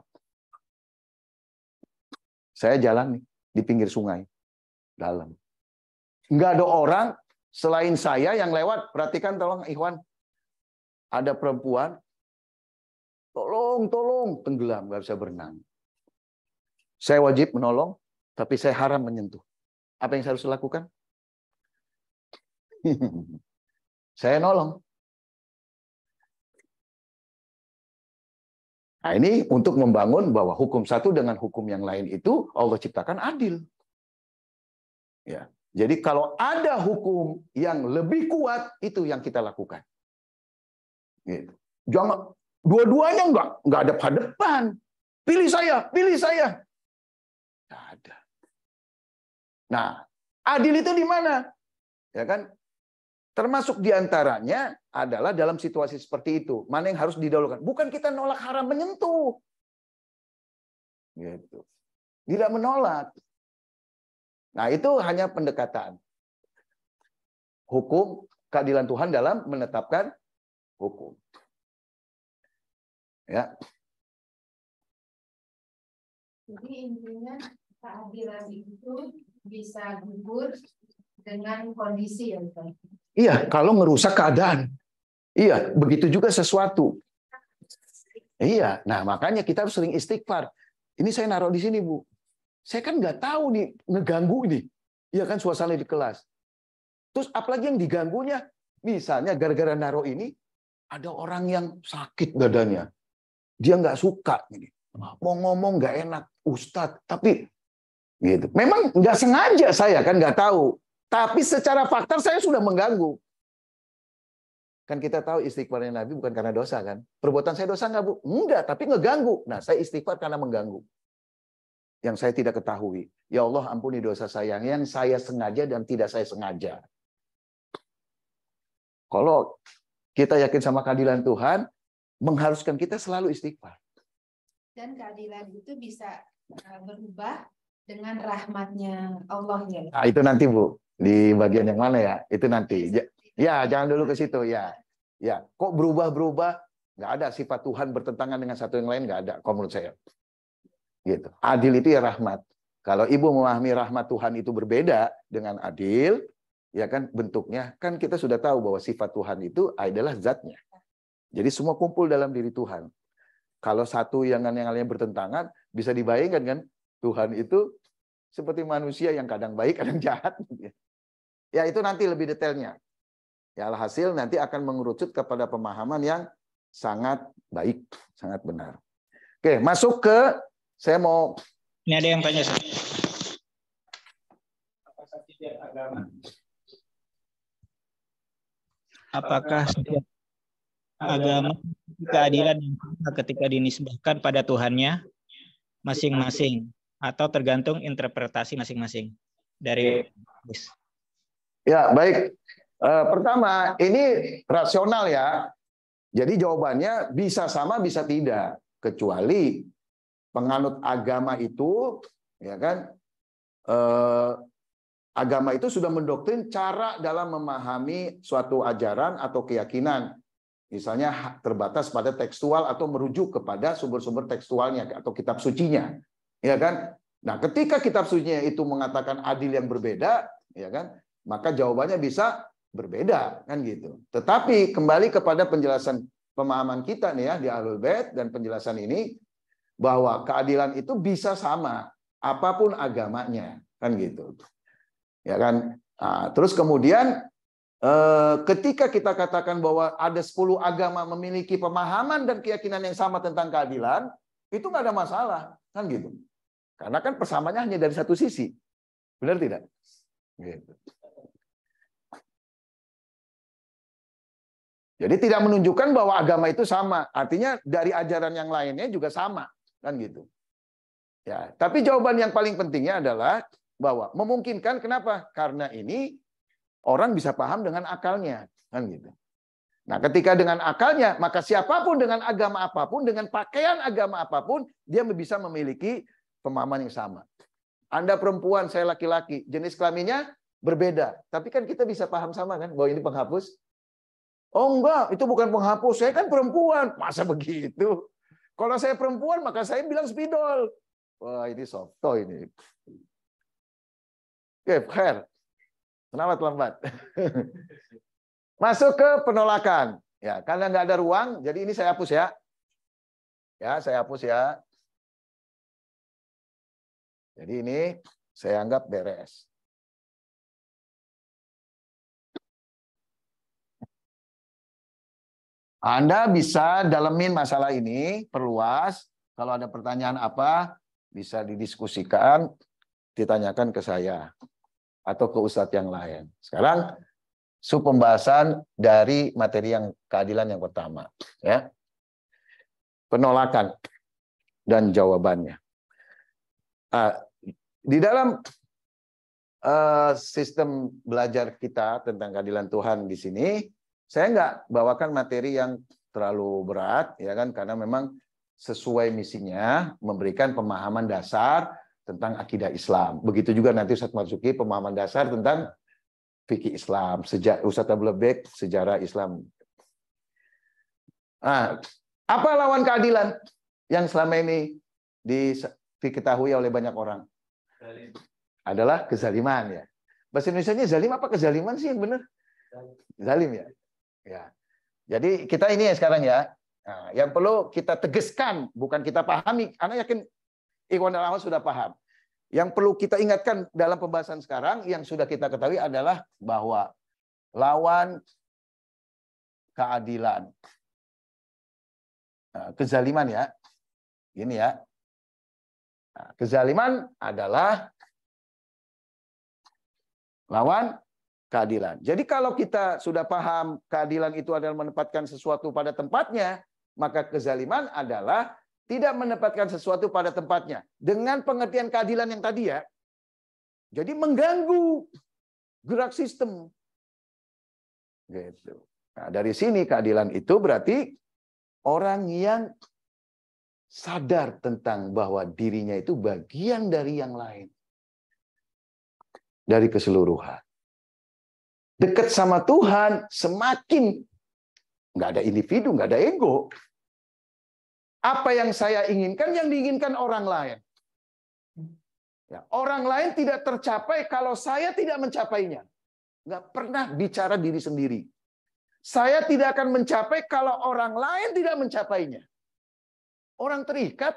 Saya jalan nih di pinggir sungai, dalam. Nggak ada orang selain saya yang lewat. Perhatikan, tolong Ikhwan. Ada perempuan, tolong, tenggelam, nggak bisa berenang. Saya wajib menolong, tapi saya haram menyentuh. Apa yang saya harus lakukan? Saya nolong. Nah, ini untuk membangun bahwa hukum satu dengan hukum yang lain itu Allah ciptakan adil. Ya. Jadi kalau ada hukum yang lebih kuat, itu yang kita lakukan. Gitu. Jangan dua-duanya nggak ada depan. Pilih saya. Nggak ada. Nah, adil itu di mana? Ya kan? Termasuk diantaranya adalah dalam situasi seperti itu. Mana yang harus didahulukan? Bukan kita nolak haram menyentuh. Gitu. Tidak menolak. Nah, itu hanya pendekatan. Hukum, keadilan Tuhan dalam menetapkan hukum. Ya. Jadi intinya keadilan itu bisa gugur dengan kondisi ya, Pak. Iya, kalau ngerusak keadaan. Iya, begitu juga sesuatu. Iya, nah makanya kita harus sering istighfar. Ini saya naruh di sini, Bu. Saya kan nggak tahu nih, ngeganggu ini. Iya kan, suasana di kelas. Terus apalagi yang diganggunya, misalnya gara-gara naruh ini, ada orang yang sakit badannya. Dia nggak suka. Mau ngomong nggak enak, Ustadz. Tapi gitu. Memang nggak sengaja saya kan nggak tahu. Tapi secara fakta saya sudah mengganggu. Kan kita tahu istighfarnya Nabi bukan karena dosa kan. Perbuatan saya dosa nggak, Bu? Enggak, tapi ngeganggu. Nah, saya istighfar karena mengganggu. Yang saya tidak ketahui. Ya Allah, ampuni dosa saya yang saya sengaja dan tidak saya sengaja. Kalau kita yakin sama keadilan Tuhan, mengharuskan kita selalu istighfar. Dan keadilan itu bisa berubah dengan rahmatnya Allah ya. Nah, itu nanti, Bu. Di bagian yang mana ya? Itu nanti. Ya, jangan dulu ke situ ya. Ya, kok berubah-berubah? Nggak ada sifat Tuhan bertentangan dengan satu yang lain, nggak ada. Kalau menurut saya, gitu. Adil itu ya rahmat. Kalau ibu memahami rahmat Tuhan itu berbeda dengan adil, ya kan bentuknya kan kita sudah tahu bahwa sifat Tuhan itu adalah zatnya. Jadi semua kumpul dalam diri Tuhan. Kalau satu yang lainnya bertentangan, bisa dibayangkan kan Tuhan itu seperti manusia yang kadang baik, kadang jahat. Ya itu nanti lebih detailnya. Ya alhasil nanti akan mengerucut kepada pemahaman yang sangat baik, sangat benar. Oke, masuk ke saya mau. Ini ada yang tanya. Apakah setiap agama keadilan yang sama ketika dinisbahkan pada Tuhannya masing-masing atau tergantung interpretasi masing-masing dari Ya, baik. Pertama, ini rasional ya. Jadi jawabannya bisa sama, bisa tidak. Kecuali penganut agama itu, ya kan, agama itu sudah mendoktrin cara dalam memahami suatu ajaran atau keyakinan. Misalnya terbatas pada tekstual atau merujuk kepada sumber-sumber tekstualnya atau kitab sucinya. Ya kan? Nah, ketika kitab sucinya itu mengatakan adil yang berbeda, ya kan? Maka jawabannya bisa berbeda kan gitu. Tetapi kembali kepada penjelasan pemahaman kita nih ya di Ahlul Bait dan penjelasan ini bahwa keadilan itu bisa sama apapun agamanya kan gitu. Ya kan? Nah, terus kemudian ketika kita katakan bahwa ada 10 agama memiliki pemahaman dan keyakinan yang sama tentang keadilan, itu nggak ada masalah kan gitu. Karena kan persamaannya hanya dari satu sisi. Benar tidak? Gitu. Jadi tidak menunjukkan bahwa agama itu sama. Artinya dari ajaran yang lainnya juga sama, kan gitu. Ya, tapi jawaban yang paling pentingnya adalah bahwa memungkinkan, kenapa? Karena ini orang bisa paham dengan akalnya, kan gitu. Nah, ketika dengan akalnya, maka siapapun dengan agama apapun, dengan pakaian agama apapun, dia bisa memiliki pemahaman yang sama. Anda perempuan, saya laki-laki, jenis kelaminnya berbeda, tapi kan kita bisa paham sama kan bahwa ini penghapus? Oh enggak, itu bukan penghapus, saya kan perempuan. Masa begitu? Kalau saya perempuan, maka saya bilang spidol. Wah, ini softo ini. Oke, Khair. Selamat lambat. Masuk ke penolakan. Ya, karena nggak ada ruang, jadi ini saya hapus ya. Ya, saya hapus ya. Jadi ini saya anggap beres. Anda bisa dalemin masalah ini, perluas. Kalau ada pertanyaan apa, bisa didiskusikan, ditanyakan ke saya atau ke ustadz yang lain. Sekarang pembahasan dari materi yang keadilan yang pertama, ya. Penolakan dan jawabannya. Di dalam sistem belajar kita tentang keadilan Tuhan di sini, saya nggak bawakan materi yang terlalu berat, ya kan, karena memang sesuai misinya memberikan pemahaman dasar tentang akidah Islam. Begitu juga nanti Ustadz Marzuki pemahaman dasar tentang fikih Islam, Ustadz Abdul Bek sejarah Islam. Nah, apa lawan keadilan yang selama ini diketahui oleh banyak orang? Adalah kezaliman, ya. Bahasa Indonesianya zalim apa kezaliman sih yang benar? Zalim, ya. Ya, jadi kita ini ya sekarang ya, nah, yang perlu kita tegaskan, bukan kita pahami. Karena yakin Ikhwan dan Akhwat sudah paham. Yang perlu kita ingatkan dalam pembahasan sekarang, yang sudah kita ketahui adalah bahwa lawan keadilan, kezaliman ya, ini ya, kezaliman adalah lawan keadilan. Jadi kalau kita sudah paham keadilan itu adalah menempatkan sesuatu pada tempatnya, maka kezaliman adalah tidak menempatkan sesuatu pada tempatnya. Dengan pengertian keadilan yang tadi ya. Jadi mengganggu gerak sistem. Gitu. Nah, dari sini keadilan itu berarti orang yang sadar tentang bahwa dirinya itu bagian dari yang lain. Dari keseluruhan. Dekat sama Tuhan, semakin nggak ada individu, nggak ada ego. Apa yang saya inginkan, yang diinginkan orang lain. Ya, orang lain tidak tercapai kalau saya tidak mencapainya. Nggak pernah bicara diri sendiri. Saya tidak akan mencapai kalau orang lain tidak mencapainya. Orang terikat.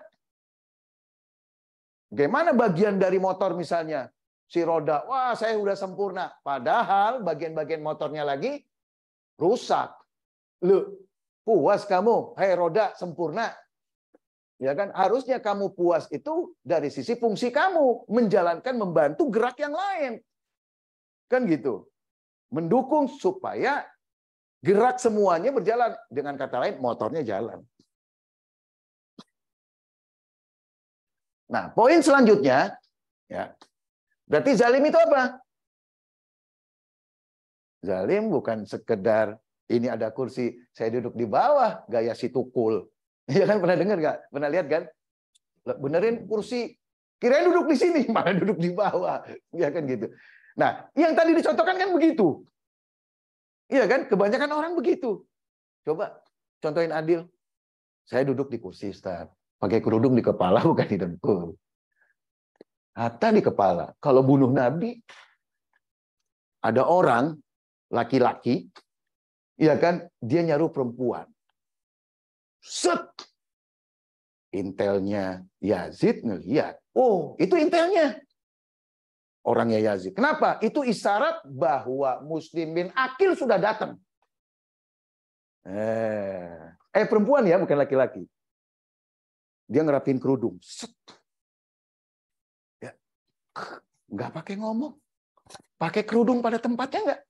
Bagaimana bagian dari motor misalnya? Si roda, wah saya udah sempurna. Padahal bagian-bagian motornya lagi rusak. Lu puas kamu, hei roda sempurna. Ya kan, harusnya kamu puas itu dari sisi fungsi kamu. Menjalankan, membantu gerak yang lain. Kan gitu. Mendukung supaya gerak semuanya berjalan. Dengan kata lain, motornya jalan. Nah, poin selanjutnya, ya. Berarti zalim itu apa? Zalim bukan sekedar ini ada kursi, saya duduk di bawah, gaya si tukul. Ya kan, pernah dengar nggak? Pernah lihat kan? Benerin kursi, kirain duduk di sini, malah duduk di bawah. Ya kan gitu. Nah, yang tadi dicontohkan kan begitu. Iya kan? Kebanyakan orang begitu. Coba contohin Adil. Saya duduk di kursi, Ustaz. Pakai kerudung di kepala, bukan di dengkul. Hatta di kepala. Kalau bunuh Nabi, ada orang, laki-laki, ya kan, dia nyaruh perempuan. Set! Intelnya Yazid ngelihat. Oh, itu intelnya. Orangnya Yazid. Kenapa? Itu isyarat bahwa Muslimin akil sudah datang. Perempuan ya, bukan laki-laki. Dia ngerapin kerudung. Set. Ya. Nggak pakai ngomong. Pakai kerudung pada tempatnya nggak?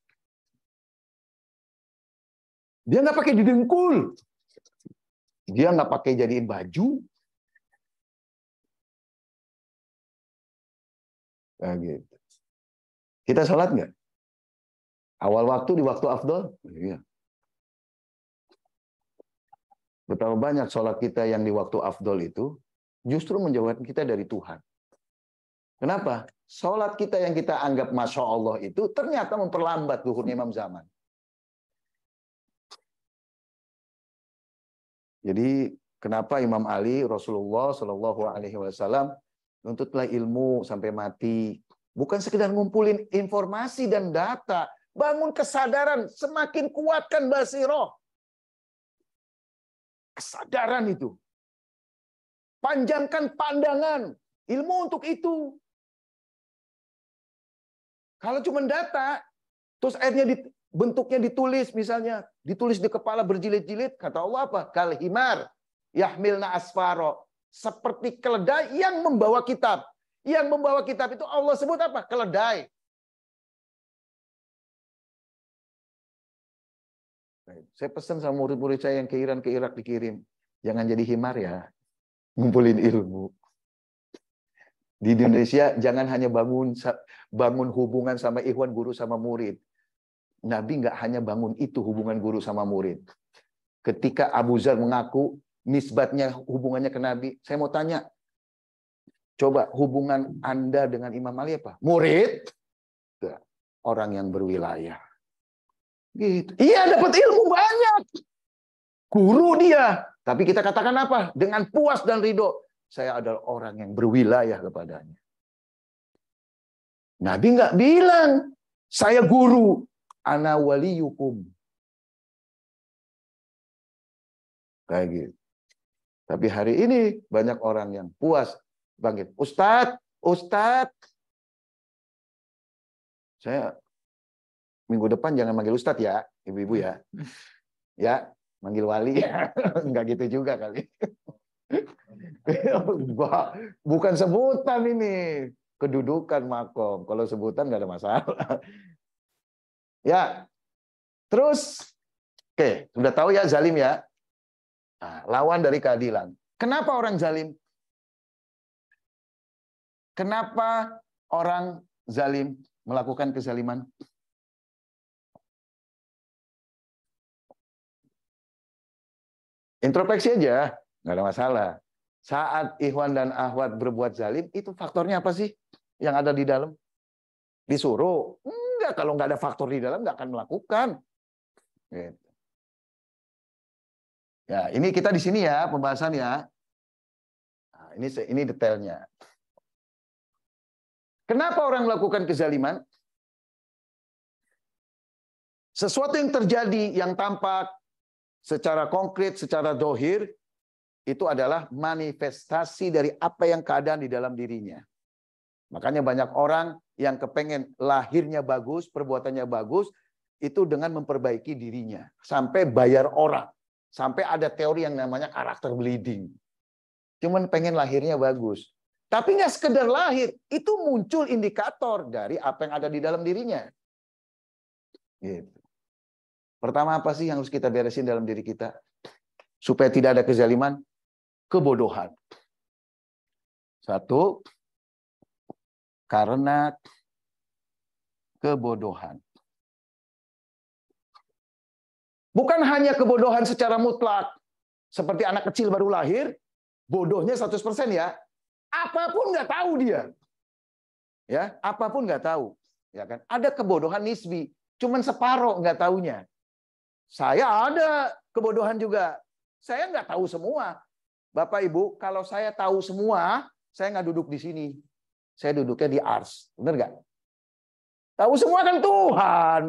Dia nggak pakai didengkul. Dia nggak pakai jadiin baju. Nah, gitu. Kita sholat nggak? Awal waktu di waktu afdol? Iya. Betapa banyak sholat kita yang di waktu afdol itu justru menjauhkan kita dari Tuhan. Kenapa? Sholat kita yang kita anggap Masya Allah itu ternyata memperlambat zuhurnya Imam Zaman. Jadi kenapa Imam Ali, Rasulullah Shallallahu Alaihi Wasallam nuntutlah ilmu sampai mati. Bukan sekedar ngumpulin informasi dan data. Bangun kesadaran, semakin kuatkan basiroh. Kesadaran itu. Panjangkan pandangan. Ilmu untuk itu. Kalau cuma data, terus akhirnya bentuknya ditulis misalnya. Ditulis di kepala berjilid-jilid. Kata Allah apa? Kal himar. Yahmilna asfaro. Seperti keledai yang membawa kitab. Yang membawa kitab itu Allah sebut apa? Keledai. Saya pesan sama murid-murid saya yang ke Iran, ke Irak dikirim. Jangan jadi himar ya. Ngumpulin ilmu. Di Indonesia jangan hanya bangun hubungan sama ikhwan, guru sama murid. Nabi nggak hanya bangun itu hubungan guru sama murid. Ketika Abu Dzar mengaku nisbatnya hubungannya ke Nabi, saya mau tanya, coba hubungan Anda dengan Imam Ali apa? Murid, orang yang berwilayah. Gitu. Iya, dapat ilmu banyak. Guru dia. Tapi kita katakan apa? Dengan puas dan ridho. Saya adalah orang yang berwilayah kepadanya. Nabi nggak bilang, saya guru. Ana waliyukum. Kayak gitu. Tapi hari ini banyak orang yang puas. Bangkit. Ustadz, Ustadz. Saya minggu depan jangan manggil Ustadz ya, ibu-ibu ya. Ya, manggil wali. Enggak gitu juga kali. Bukan sebutan ini. Kedudukan makom. Kalau sebutan nggak ada masalah. Ya. Terus, oke, sudah tahu ya zalim ya. Nah, lawan dari keadilan. Kenapa orang zalim? Kenapa orang zalim melakukan kezaliman? Introspeksi aja, nggak ada masalah. Saat ikhwan dan akhwat berbuat zalim, itu faktornya apa sih yang ada di dalam? Disuruh? Enggak, kalau nggak ada faktor di dalam, nggak akan melakukan. Gitu. Ya, ini kita di sini ya, pembahasan ya. Nah, ini detailnya. Kenapa orang melakukan kezaliman? Sesuatu yang terjadi, yang tampak, secara konkret, secara dohir, itu adalah manifestasi dari apa yang keadaan di dalam dirinya. Makanya banyak orang yang kepengen lahirnya bagus, perbuatannya bagus, itu dengan memperbaiki dirinya. Sampai bayar orang. Sampai ada teori yang namanya karakter bleeding. Cuman pengen lahirnya bagus. Tapi nggak sekedar lahir, itu muncul indikator dari apa yang ada di dalam dirinya. Gitu. Pertama apa sih yang harus kita beresin dalam diri kita? Supaya tidak ada kezaliman? Kebodohan. Satu, karena kebodohan. Bukan hanya kebodohan secara mutlak. Seperti anak kecil baru lahir, bodohnya 100% ya. Apapun nggak tahu dia. Ya, apapun nggak tahu. Ya kan? Ada kebodohan nisbi. Cuman separoh nggak taunya. Saya ada kebodohan juga. Saya nggak tahu semua. Bapak Ibu, kalau saya tahu semua, saya nggak duduk di sini. Saya duduknya di ars. Benar nggak? Tahu semua kan Tuhan.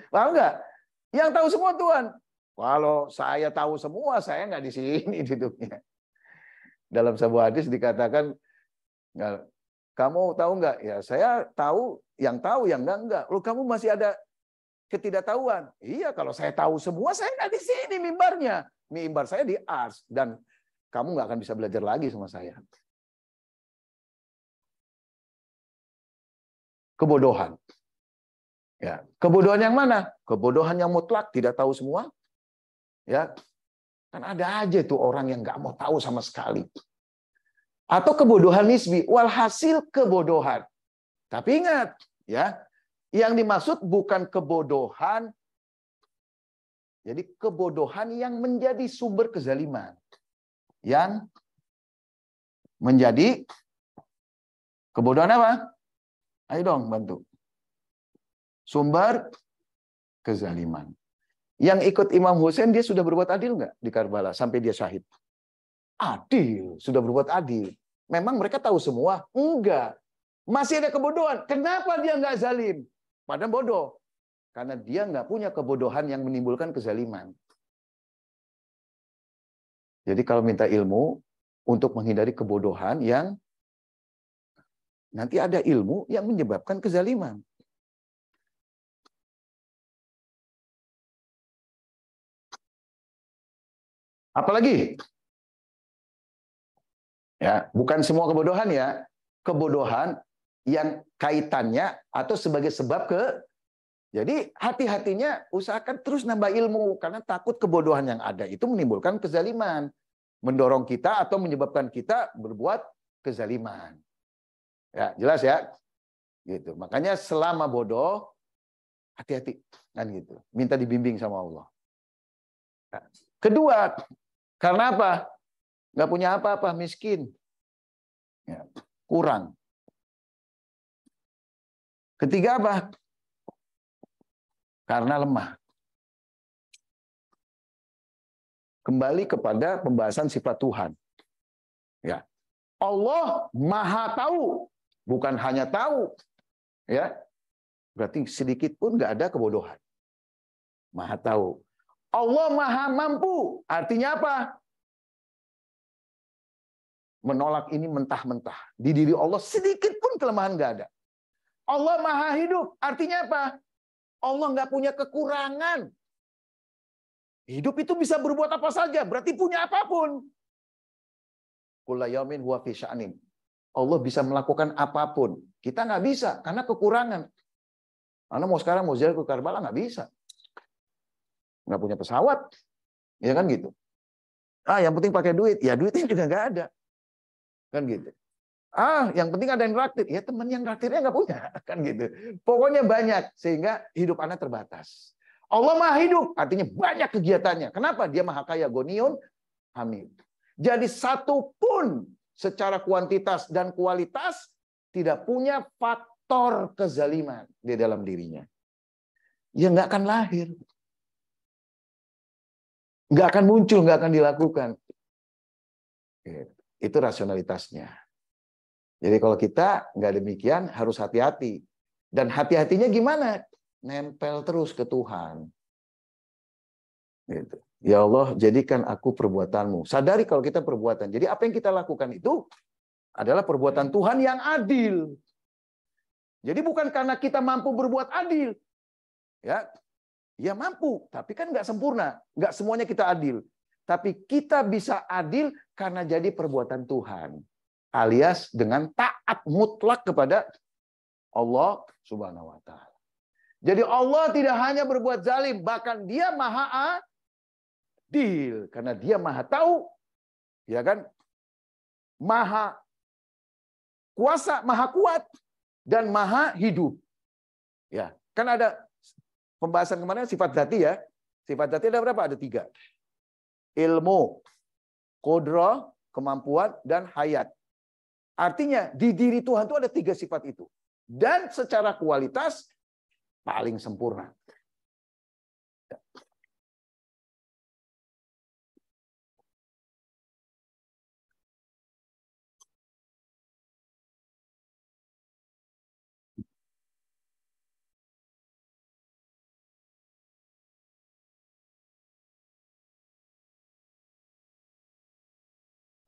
Paham nggak? Yang tahu semua Tuhan. Kalau saya tahu semua, saya nggak di sini duduknya. Dalam sebuah hadis dikatakan, kamu tahu nggak? Ya saya tahu, yang enggak. Loh, kamu masih ada ketidaktahuan. Iya, kalau saya tahu semua, saya nggak di sini mimbarnya. Mimbar saya di ars. Dan kamu nggak akan bisa belajar lagi sama saya. kebodohan. Ya, kebodohan yang mana? Kebodohan yang mutlak, tidak tahu semua. Ya, kan ada aja tuh orang yang nggak mau tahu sama sekali. Atau kebodohan nisbi, walhasil kebodohan. Tapi ingat, ya, yang dimaksud bukan kebodohan. Jadi kebodohan yang menjadi sumber kezaliman. Yang menjadi kebodohan apa? Ayo dong bantu. Sumber kezaliman. Yang ikut Imam Hussein, dia sudah berbuat adil nggak di Karbala sampai dia syahid? Adil, sudah berbuat adil. Memang mereka tahu semua? Enggak. Masih ada kebodohan. Kenapa dia nggak zalim? Padahal bodoh. Karena dia nggak punya kebodohan yang menimbulkan kezaliman. Jadi kalau minta ilmu untuk menghindari kebodohan yang nanti ada ilmu yang menyebabkan kezaliman. Apalagi? Ya, bukan semua kebodohan ya. Kebodohan yang kaitannya atau sebagai sebab ke. Jadi hati-hatinya usahakan terus nambah ilmu karena takut kebodohan yang ada itu menimbulkan kezaliman, mendorong kita atau menyebabkan kita berbuat kezaliman. Ya, jelas ya? Gitu. Makanya selama bodoh hati-hati kan gitu. Minta dibimbing sama Allah. Nah, kedua, karena apa? Nggak punya apa-apa, miskin. Ya, kurang. Ketiga apa? Karena lemah. Kembali kepada pembahasan sifat Tuhan. Ya. Allah Maha tahu, bukan hanya tahu. Ya. Berarti sedikit pun nggak ada kebodohan. Maha tahu. Allah Maha mampu. Artinya apa? Menolak ini mentah-mentah. Di diri Allah sedikit pun kelemahan nggak ada. Allah Maha hidup. Artinya apa? Allah nggak punya kekurangan. Hidup itu bisa berbuat apa saja. Berarti punya apapun. Kulla yaumin huwa fi sya'nin. Allah bisa melakukan apapun. Kita nggak bisa karena kekurangan. Karena mau sekarang mau ziarah ke Karbala nggak bisa. Nggak punya pesawat. Ya kan gitu. Yang penting pakai duit. Ya duitnya juga nggak ada. Kan gitu. Yang penting ada yang traktir. Ya teman yang traktirnya nggak punya. Kan gitu. Pokoknya banyak. Sehingga hidup Anda terbatas. Allah Maha hidup. Artinya banyak kegiatannya. Kenapa? Dia Maha Kaya. Goniun Hamid. Jadi satu pun secara kuantitas dan kualitas tidak punya faktor kezaliman di dalam dirinya. Ya nggak akan lahir. Nggak akan muncul, nggak akan dilakukan. Itu rasionalitasnya. Jadi kalau kita nggak demikian, harus hati-hati. Dan hati-hatinya gimana? Nempel terus ke Tuhan. Gitu. Ya Allah, jadikan aku perbuatanmu. Sadari kalau kita perbuatan. Jadi apa yang kita lakukan itu adalah perbuatan Tuhan yang adil. Jadi bukan karena kita mampu berbuat adil. Ya mampu, tapi kan nggak sempurna. Nggak semuanya kita adil. Tapi kita bisa adil karena jadi perbuatan Tuhan. Alias dengan taat mutlak kepada Allah Subhanahu wa Ta'ala. Jadi Allah tidak hanya berbuat zalim, bahkan Dia Maha adil karena Dia Maha tahu, ya kan? Maha kuasa, Maha kuat dan Maha hidup. Ya, kan ada pembahasan kemarin sifat dzati ya. Sifat dzati ada berapa? Ada 3. Ilmu, qudra, kemampuan dan hayat. Artinya di diri Tuhan itu ada 3 sifat itu. Dan secara kualitas paling sempurna.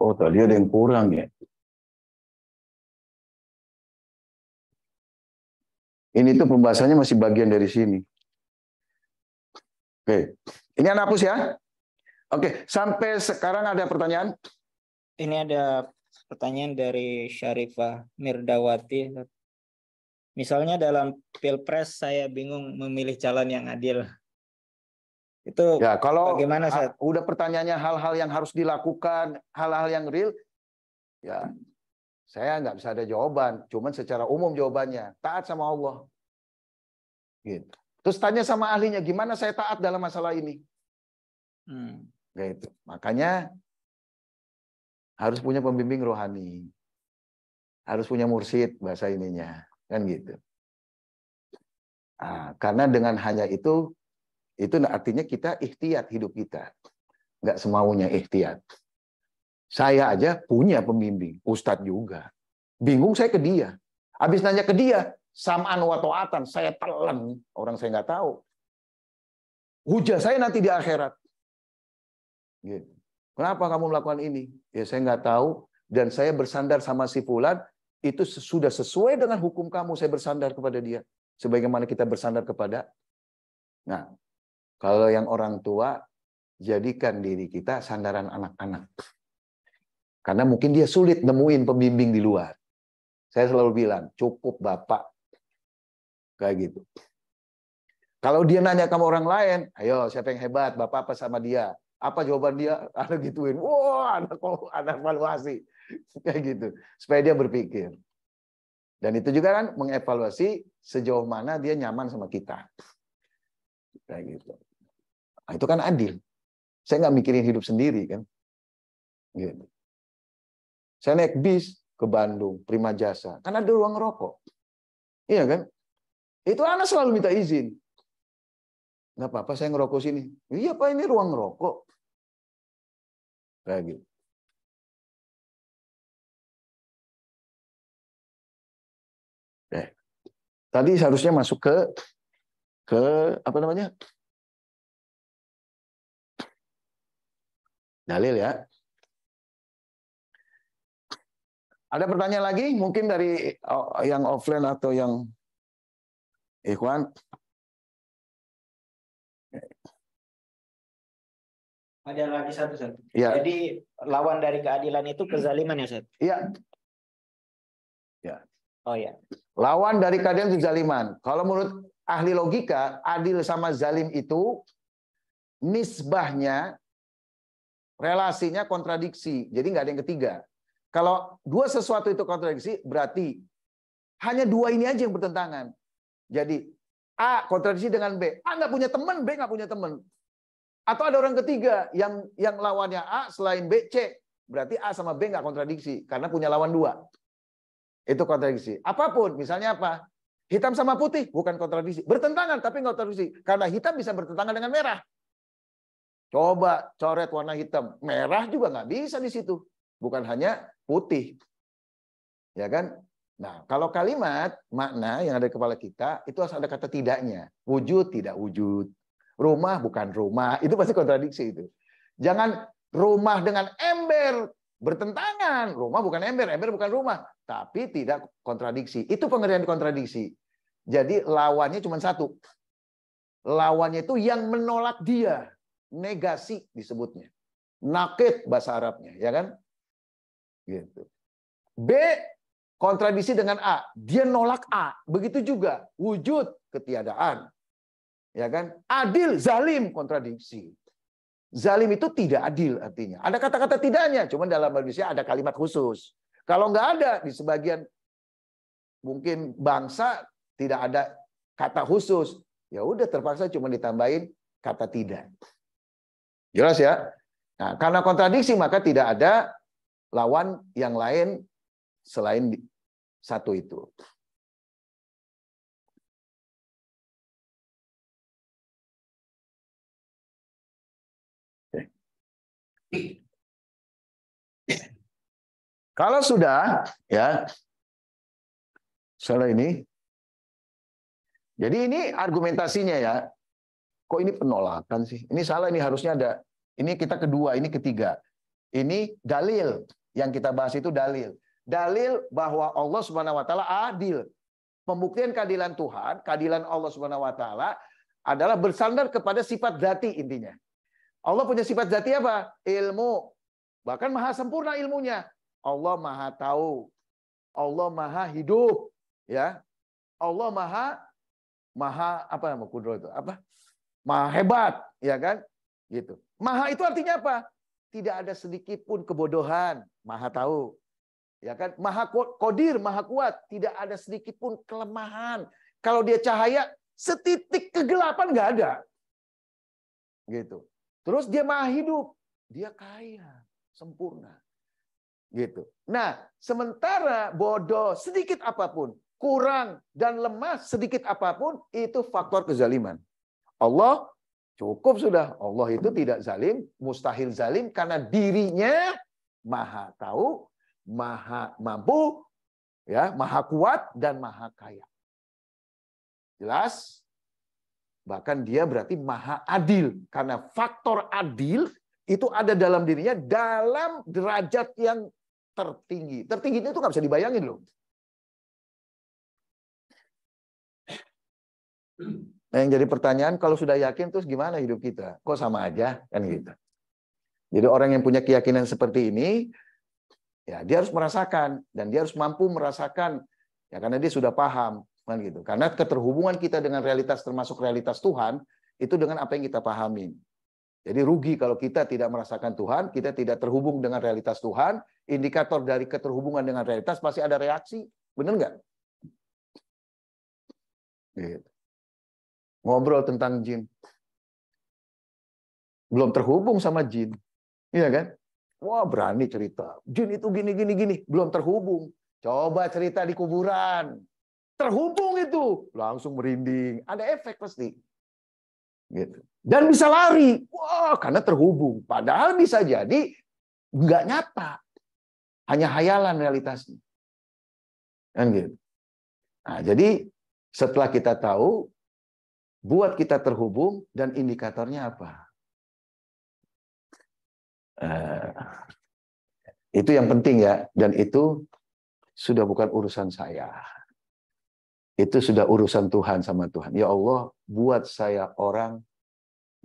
Oh, tadi ada yang kurang ya. Ini tuh pembahasannya masih bagian dari sini. Oke, ini Anda hapus ya. Oke, sampai sekarang ada pertanyaan? Ini ada pertanyaan dari Syarifah Mirdawati. Misalnya dalam pilpres saya bingung memilih calon yang adil. Itu Ya, kalau bagaimana, Ustaz? udah pertanyaannya hal-hal yang harus dilakukan, hal-hal yang real, ya saya nggak bisa ada jawaban. Cuman secara umum jawabannya, taat sama Allah. Gitu. Terus tanya sama ahlinya, gimana saya taat dalam masalah ini? Gitu. Makanya harus punya pembimbing rohani. Harus punya mursyid bahasa ininya. Kan gitu. Nah, karena dengan hanya itu artinya kita ihtiyat hidup kita. Nggak semaunya ihtiyat. Saya aja punya pembimbing, ustadz juga. Bingung saya ke dia. Habis nanya ke dia, sam'an wa ta'atan, saya telan. Orang saya nggak tahu. Hujah saya nanti di akhirat. Gitu. Kenapa kamu melakukan ini? Ya saya nggak tahu. Dan saya bersandar sama si fulan, itu sudah sesuai dengan hukum kamu, saya bersandar kepada dia. Sebagaimana kita bersandar kepada. Nah, kalau yang orang tua, jadikan diri kita sandaran anak-anak. Karena mungkin dia sulit nemuin pembimbing di luar. Saya selalu bilang, cukup bapak. Kayak gitu. Kalau dia nanya sama orang lain, ayo siapa yang hebat, bapak apa sama dia? Apa jawaban dia? Ada gituin. Wah, ada evaluasi. Kayak gitu. Supaya dia berpikir. Dan itu juga kan mengevaluasi sejauh mana dia nyaman sama kita. Kayak gitu. Nah, itu kan adil. Saya nggak mikirin hidup sendiri kan. Gitu. Saya naik bis ke Bandung, Prima Jasa. Kan ada ruang rokok. Iya kan? Itu anak selalu minta izin. Nggak apa-apa saya ngerokok sini. Iya Pak, ini ruang rokok. Kayak gitu. Tadi seharusnya masuk ke apa namanya? Dalil ya. Ada pertanyaan lagi mungkin dari yang offline atau yang ikhwan? Ada lagi satu, Ustaz. Ya. Jadi lawan dari keadilan itu kezaliman ya, Ustaz? Iya. Ya. Oh ya. Lawan dari keadilan itu kezaliman. Kalau menurut ahli logika, adil sama zalim itu nisbahnya, relasinya kontradiksi. Jadi nggak ada yang ketiga. Kalau dua sesuatu itu kontradiksi, berarti hanya dua ini aja yang bertentangan. Jadi A kontradiksi dengan B. A nggak punya teman, B nggak punya teman. Atau ada orang ketiga yang lawannya A selain B, C. Berarti A sama B nggak kontradiksi karena punya lawan dua. Itu kontradiksi. Apapun, misalnya apa? Hitam sama putih bukan kontradiksi. Bertentangan tapi nggak kontradiksi. Karena hitam bisa bertentangan dengan merah. Coba coret warna hitam, merah juga nggak bisa di situ. Bukan hanya putih. Ya kan? Nah, kalau kalimat makna yang ada di kepala kita itu harus ada kata tidaknya. Wujud tidak wujud. Rumah bukan rumah. Itu pasti kontradiksi itu. Jangan rumah dengan ember bertentangan. Rumah bukan ember, ember bukan rumah. Tapi tidak kontradiksi. Itu pengertian kontradiksi. Jadi lawannya cuma satu. Lawannya itu yang menolak dia. Negasi disebutnya. Nakid bahasa Arabnya, ya kan? Gitu. B kontradiksi dengan A, dia nolak A. Begitu juga wujud ketiadaan. Ya kan? Adil, zalim, kontradiksi. Zalim itu tidak adil artinya. Ada kata-kata tidaknya, cuman dalam bahasa Indonesia ada kalimat khusus. Kalau nggak ada di sebagian mungkin bangsa tidak ada kata khusus, ya udah terpaksa cuma ditambahin kata tidak. Jelas ya? Nah, karena kontradiksi maka tidak ada lawan yang lain selain satu itu. Kalau sudah ya salah ini. Jadi ini argumentasinya ya. Kok ini penolakan sih? Ini salah, ini harusnya ada. Ini kita kedua, ini ketiga. Ini dalil. Yang kita bahas itu dalil. Dalil bahwa Allah Subhanahu wa taala adil. Pembuktian keadilan Tuhan, keadilan Allah Subhanahu wa taala adalah bersandar kepada sifat zati intinya. Allah punya sifat zati apa? Ilmu. Bahkan maha sempurna ilmunya. Allah maha tahu. Allah maha hidup, ya. Allah maha apa nama kudro itu? Apa? Maha hebat, ya kan? Gitu. Maha itu artinya apa? Tidak ada sedikit pun kebodohan, maha tahu. Ya kan? Maha qadir, maha kuat, tidak ada sedikit pun kelemahan. Kalau dia cahaya, setitik kegelapan nggak ada. Gitu. Terus dia maha hidup, dia kaya, sempurna. Gitu. Nah, sementara bodoh sedikit apapun, kurang dan lemah sedikit apapun, itu faktor kezaliman. Allah cukup sudah. Allah itu tidak zalim, mustahil zalim karena dirinya maha tahu, maha mampu, ya, maha kuat dan maha kaya. Jelas? Bahkan dia berarti maha adil karena faktor adil itu ada dalam dirinya dalam derajat yang tertinggi. Tertinggi itu nggak bisa dibayangin loh. Nah, yang jadi pertanyaan, kalau sudah yakin terus gimana hidup kita? Kok sama aja kan gitu. Jadi orang yang punya keyakinan seperti ini, ya dia harus merasakan dan dia harus mampu merasakan, ya karena dia sudah paham kan gitu. Karena keterhubungan kita dengan realitas termasuk realitas Tuhan itu dengan apa yang kita pahamin. Jadi rugi kalau kita tidak merasakan Tuhan, kita tidak terhubung dengan realitas Tuhan. Indikator dari keterhubungan dengan realitas pasti ada reaksi, benar nggak? Gitu. Ngobrol tentang jin, belum terhubung sama jin, iya kan? Wah berani cerita, jin itu gini, belum terhubung. Coba cerita di kuburan, terhubung itu, langsung merinding, ada efek pasti. Gitu. Dan bisa lari, wah karena terhubung. Padahal bisa jadi nggak nyata, hanya hayalan realitasnya. Kan gitu. Nah, jadi setelah kita tahu, buat kita terhubung dan indikatornya apa? Itu yang penting ya, dan itu sudah bukan urusan saya. Itu sudah urusan Tuhan sama Tuhan. Ya Allah, buat saya orang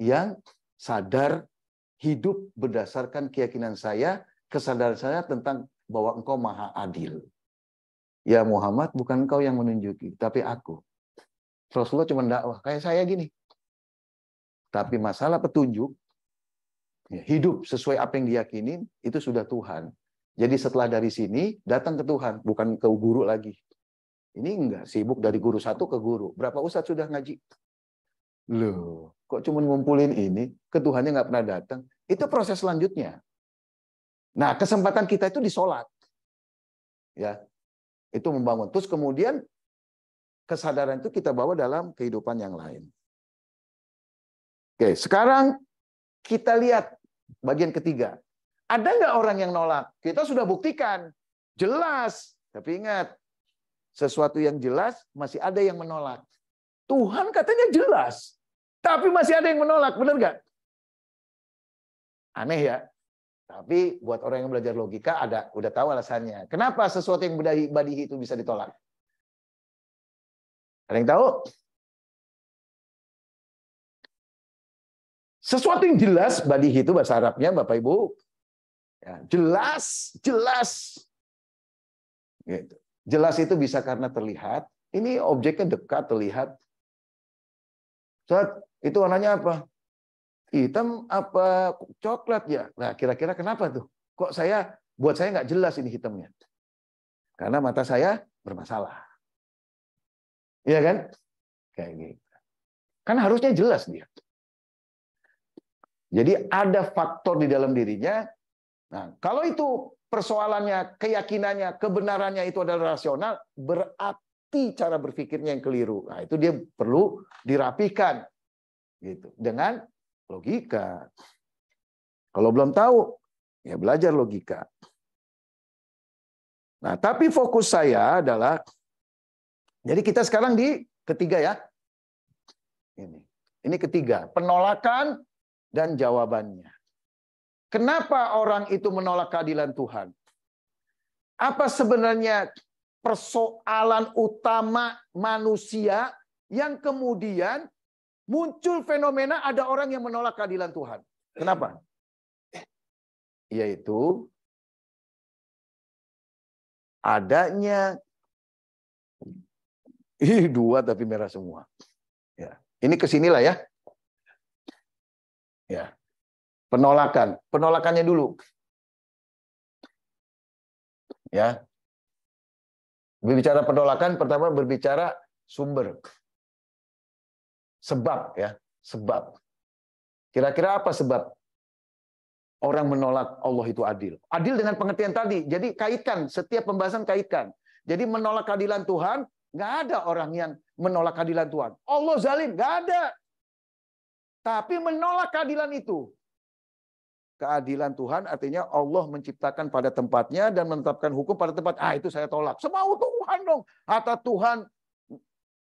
yang sadar hidup berdasarkan keyakinan saya, kesadaran saya tentang bahwa Engkau Maha Adil. Ya Muhammad, bukan Engkau yang menunjuki, tapi aku. Rasulullah cuma dakwah kayak saya gini. Tapi masalah petunjuk, hidup sesuai apa yang diyakinin, itu sudah Tuhan. Jadi setelah dari sini, datang ke Tuhan, bukan ke guru lagi. Ini enggak, sibuk dari guru satu ke guru. Berapa ustadz sudah ngaji? Loh, kok cuma ngumpulin ini, ke Tuhannya nggak pernah datang. Itu proses selanjutnya. Nah, kesempatan kita itu di sholat. Ya, itu membangun. Terus kemudian, kesadaran itu kita bawa dalam kehidupan yang lain. Oke, sekarang kita lihat bagian ketiga. Ada nggak orang yang nolak? Kita sudah buktikan. Jelas. Tapi ingat, sesuatu yang jelas masih ada yang menolak. Tuhan katanya jelas. Tapi masih ada yang menolak. Benar nggak? Aneh ya. Tapi buat orang yang belajar logika, udah tahu alasannya. Kenapa sesuatu yang badihi itu bisa ditolak? Ada yang tahu? Sesuatu yang jelas, badihi itu bahasa Arabnya, Bapak Ibu. Ya, jelas. Gitu. Jelas itu bisa karena terlihat. Ini objeknya dekat, terlihat. Saat itu warnanya apa? Hitam apa coklat ya? Nah, kira-kira kenapa tuh? Kok buat saya nggak jelas ini hitamnya? Karena mata saya bermasalah. Iya kan? Kayak gitu. Kan harusnya jelas dia. Jadi ada faktor di dalam dirinya. Nah, kalau itu persoalannya, keyakinannya, kebenarannya itu adalah rasional, berarti cara berpikirnya yang keliru. Nah, itu dia perlu dirapikan gitu dengan logika. Kalau belum tahu, ya belajar logika. Nah, tapi fokus saya adalah jadi kita sekarang di ketiga ya. Ini ketiga, penolakan dan jawabannya. Kenapa orang itu menolak keadilan Tuhan? Apa sebenarnya persoalan utama manusia yang kemudian muncul fenomena ada orang yang menolak keadilan Tuhan? Kenapa? Yaitu adanya Ih, 2 tapi merah semua. Ya. Ini kesinilah ya. Ya. Penolakan. Penolakannya dulu. Ya. Berbicara penolakan, pertama berbicara sumber. Sebab ya, sebab. Kira-kira apa sebab orang menolak Allah itu adil? Adil dengan pengertian tadi. Jadi kaitkan, setiap pembahasan kaitkan. Jadi menolak keadilan Tuhan, nggak ada orang yang menolak keadilan Tuhan. Allah zalim, nggak ada. Tapi menolak keadilan itu. Keadilan Tuhan artinya Allah menciptakan pada tempatnya dan menetapkan hukum pada tempat. Itu saya tolak. Semau Tuhan dong. Atau Tuhan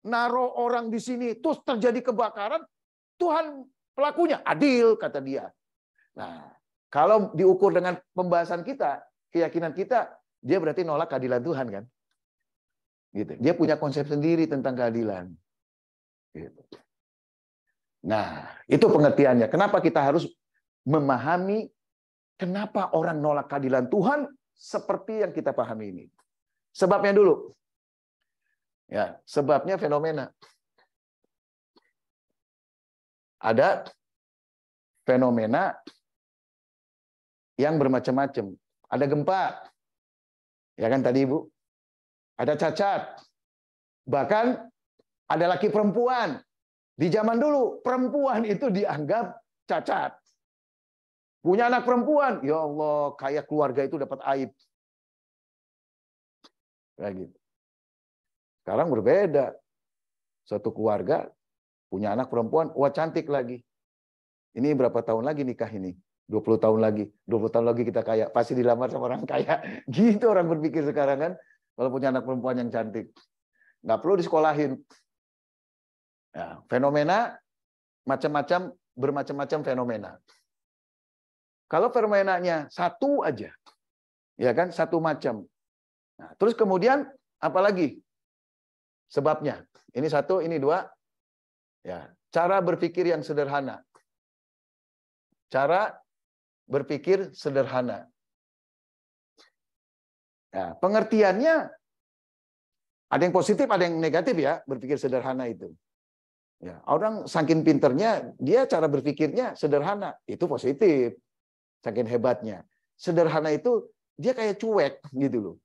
naruh orang di sini, terus terjadi kebakaran, Tuhan pelakunya adil, kata dia. Nah, kalau diukur dengan pembahasan kita, keyakinan kita, dia berarti nolak keadilan Tuhan kan? Gitu. Dia punya konsep sendiri tentang keadilan. Gitu. Nah, itu pengertiannya. Kenapa kita harus memahami kenapa orang nolak keadilan Tuhan seperti yang kita pahami ini. Sebabnya dulu. Ya, sebabnya fenomena. Ada fenomena yang bermacam-macam. Ada gempa. Ya kan tadi Ibu? Ada cacat. Bahkan ada laki perempuan. Di zaman dulu perempuan itu dianggap cacat. Punya anak perempuan, ya Allah, kayak keluarga itu dapat aib. Kayak gitu. Sekarang berbeda. Suatu keluarga punya anak perempuan, wah cantik lagi. Ini berapa tahun lagi nikah ini? 20 tahun lagi. 20 tahun lagi kita kaya. Pasti dilamar sama orang kaya. Gitu orang berpikir sekarang kan. Kalau punya anak perempuan yang cantik. Nggak perlu disekolahin. Ya, fenomena macam-macam, bermacam-macam fenomena. Kalau fenomenanya satu aja, ya kan, satu macam. Nah, terus kemudian apa lagi? Sebabnya. Ini satu, ini dua. Ya, cara berpikir yang sederhana. Cara berpikir sederhana. Nah, pengertiannya ada yang positif, ada yang negatif ya, berpikir sederhana itu. Ya, orang saking pinternya, dia cara berpikirnya sederhana, itu positif. Saking hebatnya. Sederhana itu dia kayak cuek gitu loh.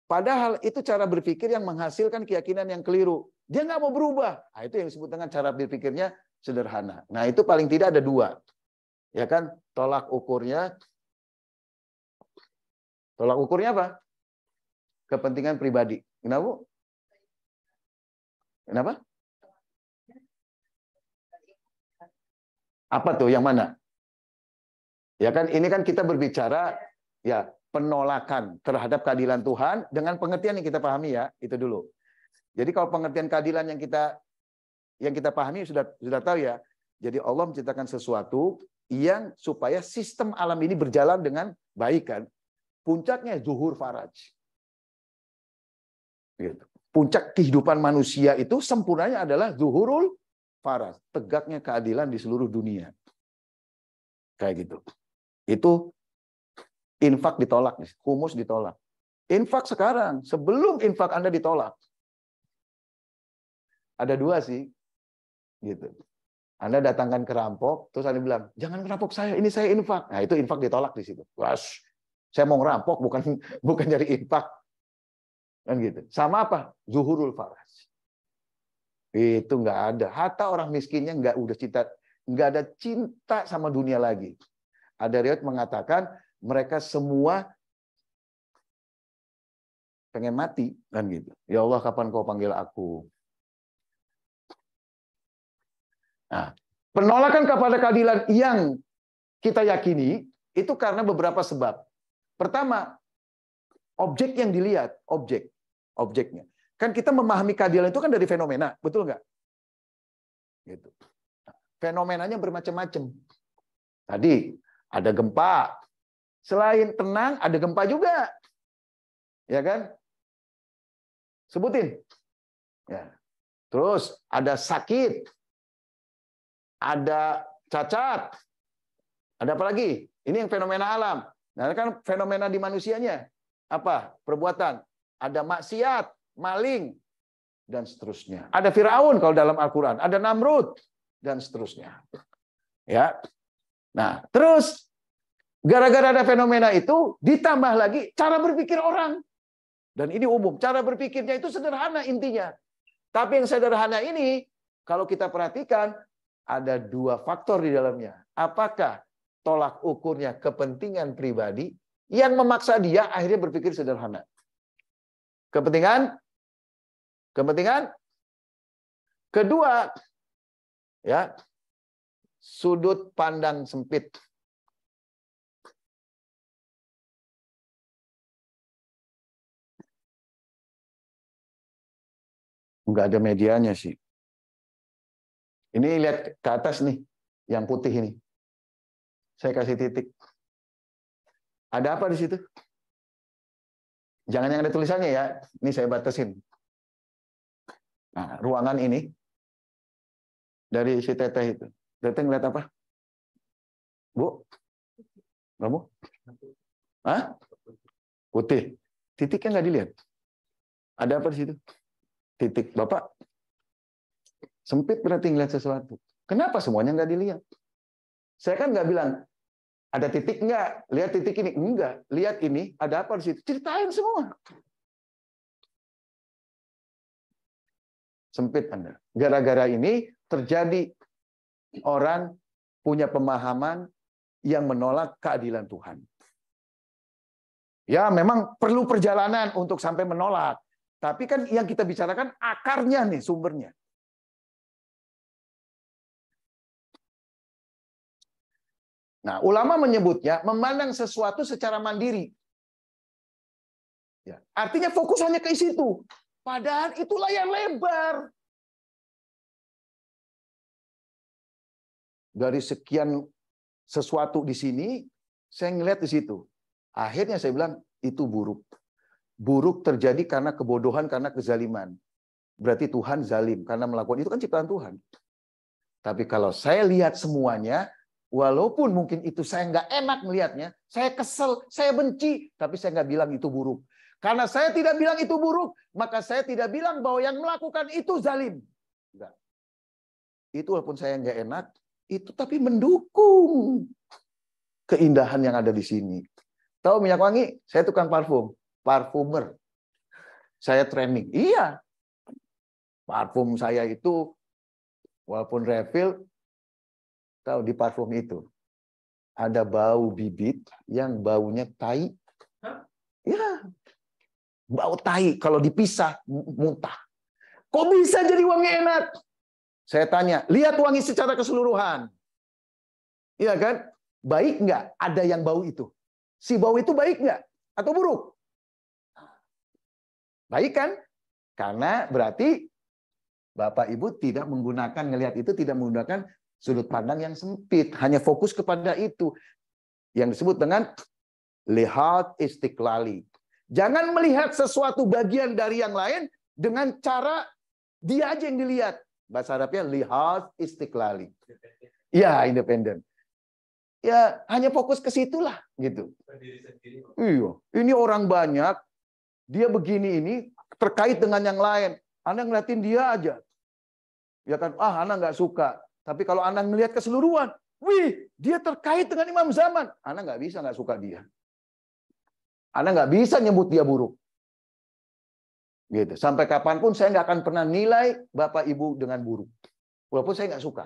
Padahal itu cara berpikir yang menghasilkan keyakinan yang keliru. Dia nggak mau berubah. Nah, itu yang disebut dengan cara berpikirnya sederhana. Nah, itu paling tidak ada 2. Ya kan? Tolak ukurnya apa? Kepentingan pribadi. Kenapa? Kenapa? Apa tuh? Yang mana? Ya kan, ini kan kita berbicara ya penolakan terhadap keadilan Tuhan dengan pengertian yang kita pahami ya, itu dulu. Jadi kalau pengertian keadilan yang kita pahami sudah tahu ya. Jadi Allah menciptakan sesuatu yang supaya sistem alam ini berjalan dengan baik kan. Puncaknya zuhur faraj. Gitu. Puncak kehidupan manusia itu sempurnanya adalah zuhurul faraj, tegaknya keadilan di seluruh dunia. Kayak gitu. Itu infak ditolak, humus ditolak. Infak sekarang, sebelum infak Anda ditolak. Ada 2 sih. Gitu. Anda datangkan kerampok, terus Anda bilang, jangan ngerampok saya, ini saya infak. Nah, itu infak ditolak di situ. Was, saya mau ngerampok, bukan dari infak. Kan gitu. Sama apa? Zuhurul faraj. Itu nggak ada. Hatta orang miskinnya nggak ada cinta sama dunia lagi. Ada riwayat mengatakan mereka semua pengen mati kan gitu. Ya Allah, kapan kau panggil aku? Nah, penolakan kepada keadilan yang kita yakini itu karena beberapa sebab. Pertama, objek yang dilihat, objeknya. Kan kita memahami keadilan itu kan dari fenomena, betul nggak? Gitu. Fenomenanya bermacam-macam. Tadi ada gempa. Selain tenang, ada gempa juga. Ya kan? Sebutin. Ya. Terus ada sakit. Ada cacat. Ada apa lagi? Ini yang fenomena alam. Nah, kan fenomena di manusianya. Apa? Perbuatan. Ada maksiat, maling. dan seterusnya. Ada Firaun kalau dalam Al-Qur'an, ada Namrud dan seterusnya. Ya. Nah, terus gara-gara ada fenomena itu ditambah lagi cara berpikir orang. Dan ini umum, cara berpikirnya itu sederhana intinya. Tapi yang sederhana ini kalau kita perhatikan ada dua faktor di dalamnya. Apakah tolak ukurnya kepentingan pribadi yang memaksa dia akhirnya berpikir sederhana? Kepentingan? Kedua, ya, sudut pandang sempit. Enggak ada medianya sih. Ini lihat ke atas nih, yang putih ini. Saya kasih titik. Ada apa di situ? Jangan yang ada tulisannya ya. Ini saya batasin. Nah, ruangan ini dari si Teteh itu. Teteh ngeliat apa? Bu? Kamu? Hah? Putih. Titiknya nggak dilihat. Ada apa di situ? Titik. Bapak? Sempit berarti ngeliat sesuatu. Kenapa semuanya nggak dilihat? Saya kan nggak bilang, ada titik nggak? Lihat titik ini. Enggak. Lihat ini, ada apa di situ? Ceritain semua. Sempit Anda. Gara-gara ini terjadi orang punya pemahaman yang menolak keadilan Tuhan. Ya, memang perlu perjalanan untuk sampai menolak. Tapi kan yang kita bicarakan akarnya nih, sumbernya. Nah, ulama menyebutnya memandang sesuatu secara mandiri. Ya, artinya fokus hanya ke situ. Padahal itu layar lebar. Dari sekian sesuatu di sini, saya ngelihat di situ. Akhirnya saya bilang, itu buruk. Buruk terjadi karena kebodohan, karena kezaliman. Berarti Tuhan zalim, karena melakukan itu kan ciptaan Tuhan. Tapi kalau saya lihat semuanya, walaupun mungkin itu saya nggak enak melihatnya, saya kesel, saya benci, tapi saya nggak bilang itu buruk. Karena saya tidak bilang itu buruk, maka saya tidak bilang bahwa yang melakukan itu zalim. Enggak. Itu walaupun saya nggak enak, itu tapi mendukung keindahan yang ada di sini. Tahu minyak wangi? Saya tukang parfum, parfumer. Saya training. Iya. Parfum saya itu walaupun refill, tahu di parfum itu ada bau bibit yang baunya tai. Ya. Bau tai kalau dipisah muntah. Kok bisa jadi wangi enak? Saya tanya, lihat wangi secara keseluruhan. Iya kan? Baik nggak ada yang bau itu? Si bau itu baik nggak? Atau buruk? Baik kan? Karena berarti Bapak Ibu tidak menggunakan, ngelihat itu tidak menggunakan sudut pandang yang sempit. Hanya fokus kepada itu. Yang disebut dengan lihat istiqlali. Jangan melihat sesuatu bagian dari yang lain dengan cara dia aja yang dilihat. Bahasa Arabnya lihat istiqlali. Ya, independen. Ya, hanya fokus ke situlah gitu. Iya, ini orang banyak, dia begini ini terkait dengan yang lain. Anda ngeliatin dia aja. Ya kan, Anda nggak suka. Tapi kalau Anda melihat keseluruhan, wih, dia terkait dengan imam zaman. Anda nggak bisa nggak suka dia. Anda nggak bisa nyebut dia buruk. Gitu. Sampai kapanpun saya nggak akan pernah nilai Bapak Ibu dengan buruk. Walaupun saya nggak suka.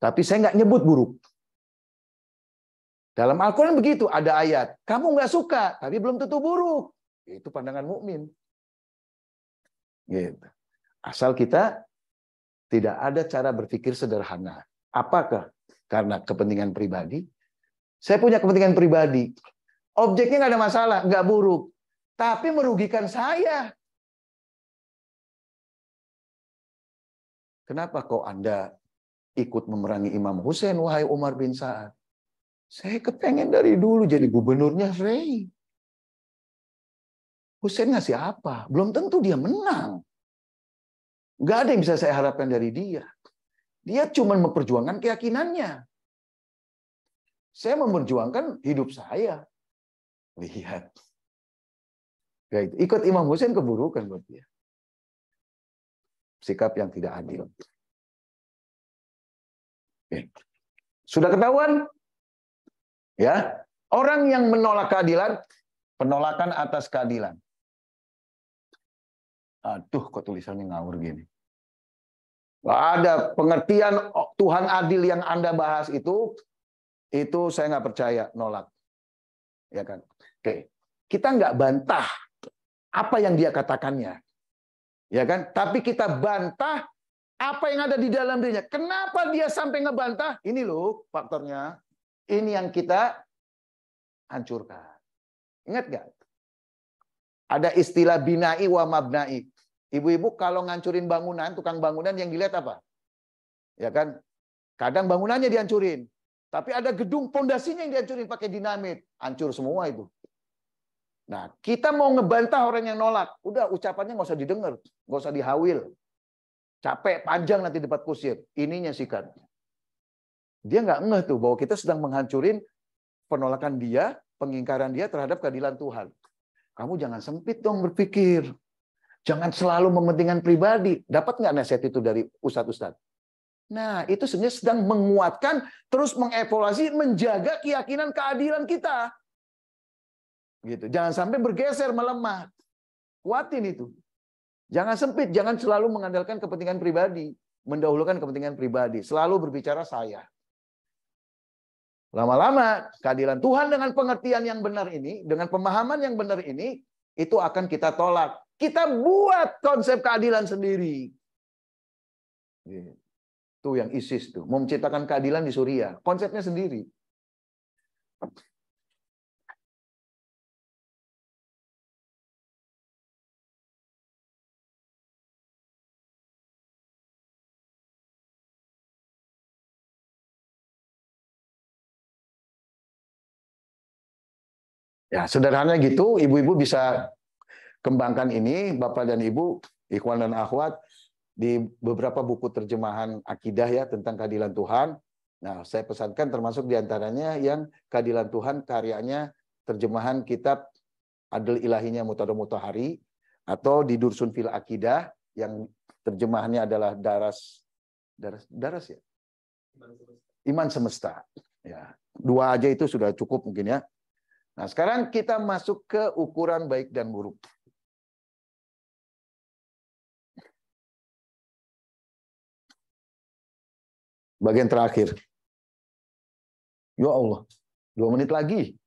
Tapi saya nggak nyebut buruk. Dalam Al-Quran begitu, ada ayat. Kamu nggak suka, tapi belum tentu buruk. Itu pandangan mukmin. Gitu. Asal kita tidak ada cara berpikir sederhana. Apakah? Karena kepentingan pribadi. Saya punya kepentingan pribadi. Objeknya nggak ada masalah, nggak buruk. Tapi merugikan saya. Kenapa kok Anda ikut memerangi Imam Hussein, wahai Umar bin Sa'ad? Saya kepengen dari dulu jadi gubernurnya Rey. Hussein ngasih apa? Belum tentu dia menang. Nggak ada yang bisa saya harapkan dari dia. Dia cuma memperjuangkan keyakinannya. Saya memperjuangkan hidup saya. Lihat. Ikut Imam Hussein keburukan buat dia. sikap yang tidak adil. Oke. Sudah ketahuan? Ya, orang yang menolak keadilan, penolakan atas keadilan. Aduh, kok tulisannya ngawur gini. Ada pengertian Tuhan adil yang Anda bahas itu saya nggak percaya, nolak. Ya kan? Oke, kita nggak bantah apa yang dia katakannya. Ya kan? Tapi kita bantah apa yang ada di dalam dirinya. Kenapa dia sampai ngebantah? Ini loh faktornya. Ini yang kita hancurkan. Ingat nggak? Ada istilah binai wa mabnai. Ibu-ibu kalau ngancurin bangunan, tukang bangunan yang dilihat apa? Ya kan? Kadang bangunannya dihancurin. Tapi ada gedung pondasinya yang dihancurin pakai dinamit. Hancur semua itu. Nah, kita mau ngebantah orang yang nolak. Udah, ucapannya nggak usah didengar. Nggak usah dihawil. Capek, panjang nanti debat kusir. Ininya sikat. Dia nggak ngeh tuh bahwa kita sedang menghancurin penolakan dia, pengingkaran dia terhadap keadilan Tuhan. Kamu jangan sempit dong berpikir. Jangan selalu mementingkan pribadi. Dapat nggak nasihat itu dari ustadz-ustadz? Nah, itu sebenarnya sedang menguatkan, terus mengevaluasi, menjaga keyakinan keadilan kita. Gitu. Jangan sampai bergeser, melemah. Kuatin itu. Jangan sempit, jangan selalu mengandalkan kepentingan pribadi. Mendahulukan kepentingan pribadi. Selalu berbicara saya. Lama-lama, keadilan Tuhan dengan pengertian yang benar ini, dengan pemahaman yang benar ini, itu akan kita tolak. Kita buat konsep keadilan sendiri. Itu yang ISIS tuh, mau menciptakan keadilan di Suriah, konsepnya sendiri. Ya, sederhananya gitu, ibu-ibu bisa kembangkan ini, Bapak dan Ibu, ikhwan dan akhwat, di beberapa buku terjemahan akidah ya tentang keadilan Tuhan. Nah, saya pesankan termasuk diantaranya yang keadilan Tuhan karyanya terjemahan kitab Adil Ilahinya Mutada Mutahari atau di Dursun fil Akidah yang terjemahannya adalah Daras ya. Iman Semesta. Ya, dua aja itu sudah cukup mungkin ya. Nah, sekarang kita masuk ke ukuran baik dan buruk. Bagian terakhir. Ya Allah, 2 menit lagi.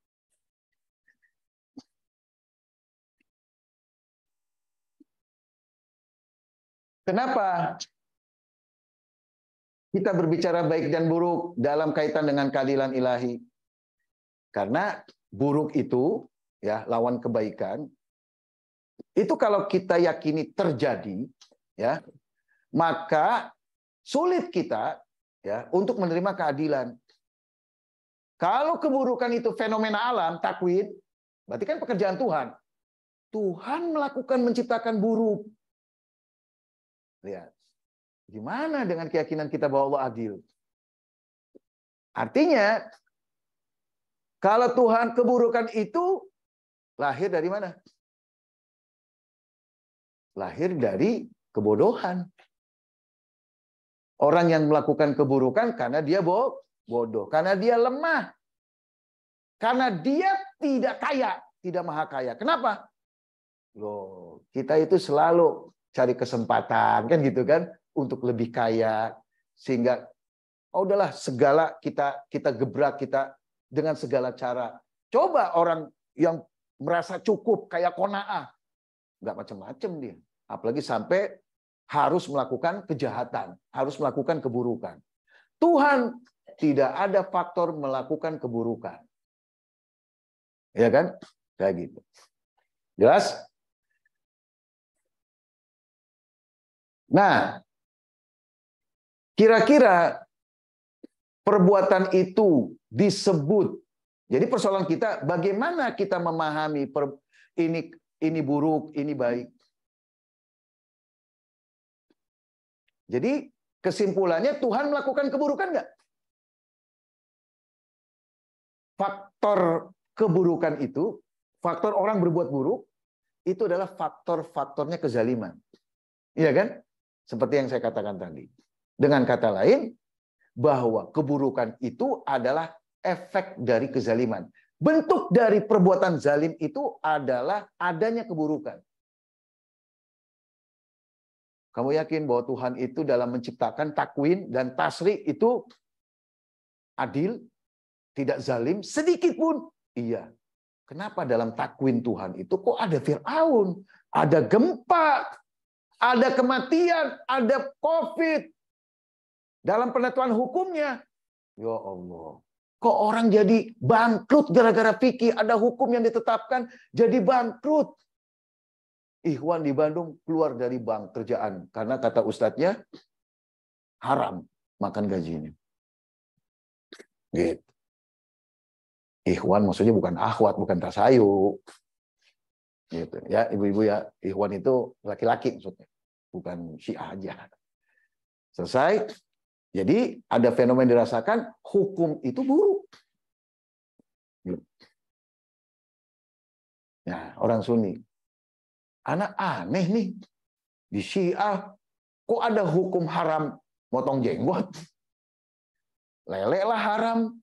Kenapa kita berbicara baik dan buruk dalam kaitan dengan keadilan ilahi? Karena buruk itu, ya, lawan kebaikan, itu kalau kita yakini terjadi, ya, maka sulit kita ya untuk menerima keadilan. Kalau keburukan itu fenomena alam, takwin, berarti kan pekerjaan Tuhan. Tuhan melakukan menciptakan buruk. Lihat. Gimana dengan keyakinan kita bahwa Allah adil? Artinya, kalau Tuhan keburukan itu lahir dari mana? Lahir dari kebodohan. Orang yang melakukan keburukan karena dia bodoh, karena dia lemah. Karena dia tidak kaya, tidak maha kaya. Kenapa? Loh, kita itu selalu cari kesempatan kan gitu kan untuk lebih kaya sehingga oh udahlah segala kita gebrak kita dengan segala cara. Coba orang yang merasa cukup kayak Qanaah, nggak macam-macam dia. Apalagi sampai harus melakukan kejahatan, harus melakukan keburukan. Tuhan tidak ada faktor melakukan keburukan. Ya kan? Kayak gitu. Jelas? Nah, kira-kira perbuatan itu disebut. Jadi persoalan kita bagaimana kita memahami ini buruk, ini baik. Jadi kesimpulannya Tuhan melakukan keburukan nggak? Faktor keburukan itu, faktor orang berbuat buruk, itu adalah faktor-faktornya kezaliman. Iya kan? Seperti yang saya katakan tadi. Dengan kata lain, bahwa keburukan itu adalah efek dari kezaliman. Bentuk dari perbuatan zalim itu adalah adanya keburukan. Kamu yakin bahwa Tuhan itu dalam menciptakan takwin dan tasri itu adil, tidak zalim, sedikit pun? Iya. Kenapa dalam takwin Tuhan itu kok ada Fir'aun, ada gempa, ada kematian, ada COVID. Dalam penentuan hukumnya, ya Allah. Kok orang jadi bangkrut gara-gara fikih, ada hukum yang ditetapkan, jadi bangkrut. Ikhwan di Bandung keluar dari bank kerjaan. Karena kata ustadznya, haram makan gajinya. Gitu. Ikhwan maksudnya bukan akhwat, bukan tasayuf. Gitu. Ya, ibu-ibu ya, ikhwan itu laki-laki maksudnya, bukan syiah aja. Selesai. Jadi ada fenomena dirasakan hukum itu buruk. Nah, orang Sunni, anak aneh nih di Syiah, kok ada hukum haram motong jenggot, lele lah haram.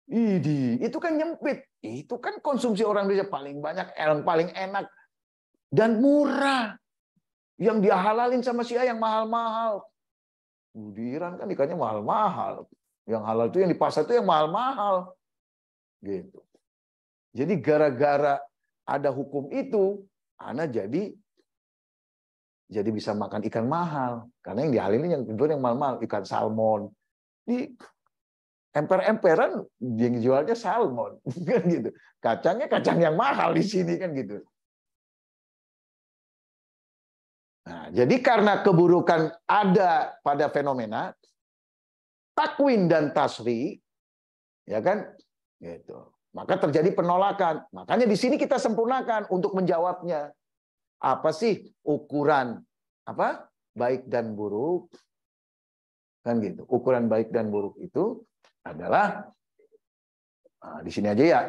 Idi, itu kan nyempit. Itu kan konsumsi orang Indonesia paling banyak, yang paling enak dan murah. Yang dia halalin sama Syiah yang mahal-mahal. Di Iran kan ikannya mahal-mahal. Yang halal itu yang di pasar itu yang mahal-mahal. Gitu. Jadi gara-gara ada hukum itu, ana jadi bisa makan ikan mahal. Karena yang dihalilin yang kedua yang mahal-mahal, ikan salmon. Di emper-emperan yang jualnya salmon, kan gitu. Kacangnya kacang yang mahal di sini kan gitu. Nah, jadi karena keburukan ada pada fenomena takwin dan tasri, ya kan, gitu. Maka terjadi penolakan. Makanya di sini kita sempurnakan untuk menjawabnya. Apa sih ukuran apa baik dan buruk? Kan gitu. Ukuran baik dan buruk itu adalah di sini aja ya.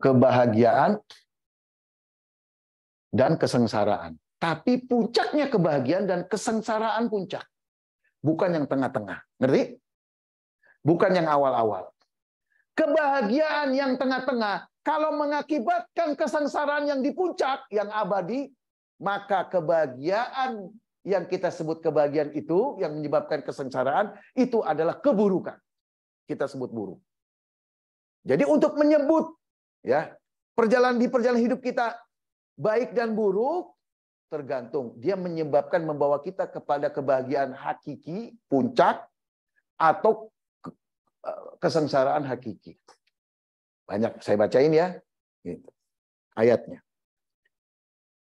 Kebahagiaan dan kesengsaraan. Tapi puncaknya kebahagiaan dan kesengsaraan puncak. Bukan yang tengah-tengah. Ngerti? Bukan yang awal-awal. Kebahagiaan yang tengah-tengah, kalau mengakibatkan kesengsaraan yang di puncak, yang abadi, maka kebahagiaan yang kita sebut kebahagiaan itu, yang menyebabkan kesengsaraan, itu adalah keburukan. Kita sebut buruk. Jadi untuk menyebut ya perjalanan hidup kita baik dan buruk, tergantung. Dia menyebabkan membawa kita kepada kebahagiaan hakiki, puncak, atau kesengsaraan hakiki. Banyak saya bacain ya. Gitu. Ayatnya.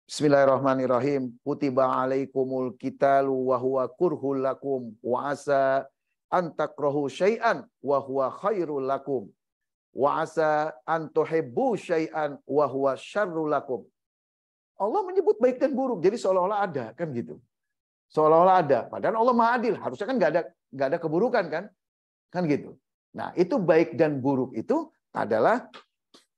Bismillahirrahmanirrahim. Kutiba alaikumul qitalu wa huwa kurhul lakum wa asa an takrahu syai'an wa huwa khairul lakum wa asa an tuhibbu syai'an wa huwa syarrul lakum. Allah menyebut baik dan buruk, jadi seolah-olah ada kan gitu. Seolah-olah ada, padahal Allah Maha Adil, harusnya kan nggak ada keburukan kan gitu. Nah, itu baik dan buruk itu adalah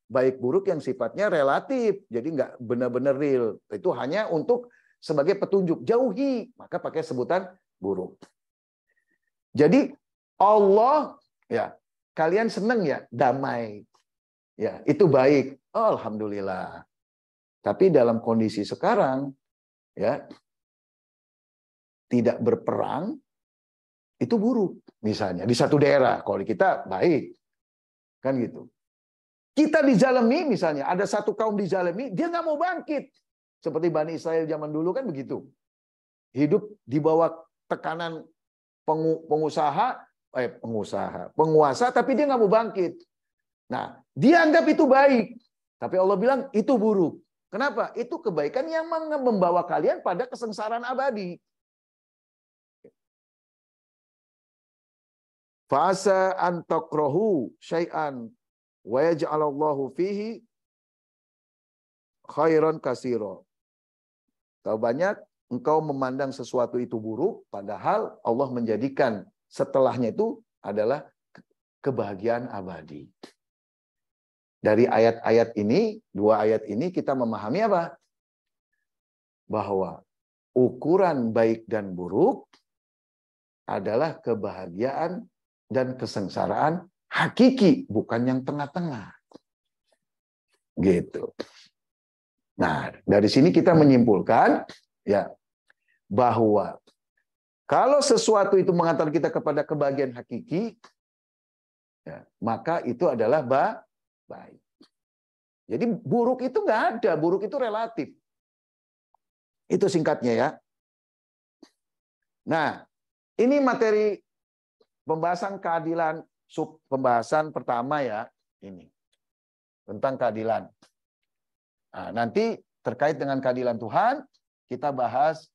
baik buruk yang sifatnya relatif, jadi nggak benar-benar real. Itu hanya untuk sebagai petunjuk, jauhi, maka pakai sebutan buruk. Jadi Allah ya, kalian seneng ya damai, ya itu baik, oh, alhamdulillah. Tapi dalam kondisi sekarang, ya tidak berperang itu buruk. Misalnya di satu daerah, kalau kita baik, kan gitu. Kita dizalimi, misalnya ada satu kaum dizalimi, dia nggak mau bangkit. Seperti Bani Israel zaman dulu kan begitu. Hidup di bawah tekanan penguasa, tapi dia nggak mau bangkit. Nah, dia anggap itu baik, tapi Allah bilang itu buruk. Kenapa? Itu kebaikan yang membawa kalian pada kesengsaraan abadi. Fa'asa an takrahu syai'an wa yaj'alallahu fihi khairan katsira. Tahu banyak engkau memandang sesuatu itu buruk, padahal Allah menjadikan setelahnya itu adalah kebahagiaan abadi. Dari ayat-ayat ini, dua ayat ini kita memahami apa? bahwa ukuran baik dan buruk adalah kebahagiaan dan kesengsaraan hakiki, bukan yang tengah-tengah. Gitu. Nah, dari sini kita menyimpulkan ya bahwa kalau sesuatu itu mengantar kita kepada kebahagiaan hakiki, ya, maka itu adalah baik. Jadi buruk itu nggak ada, buruk itu relatif. Itu singkatnya ya. Nah, ini materi pembahasan keadilan, sub pembahasan pertama ya, ini tentang keadilan. Nah, nanti terkait dengan keadilan Tuhan, kita bahas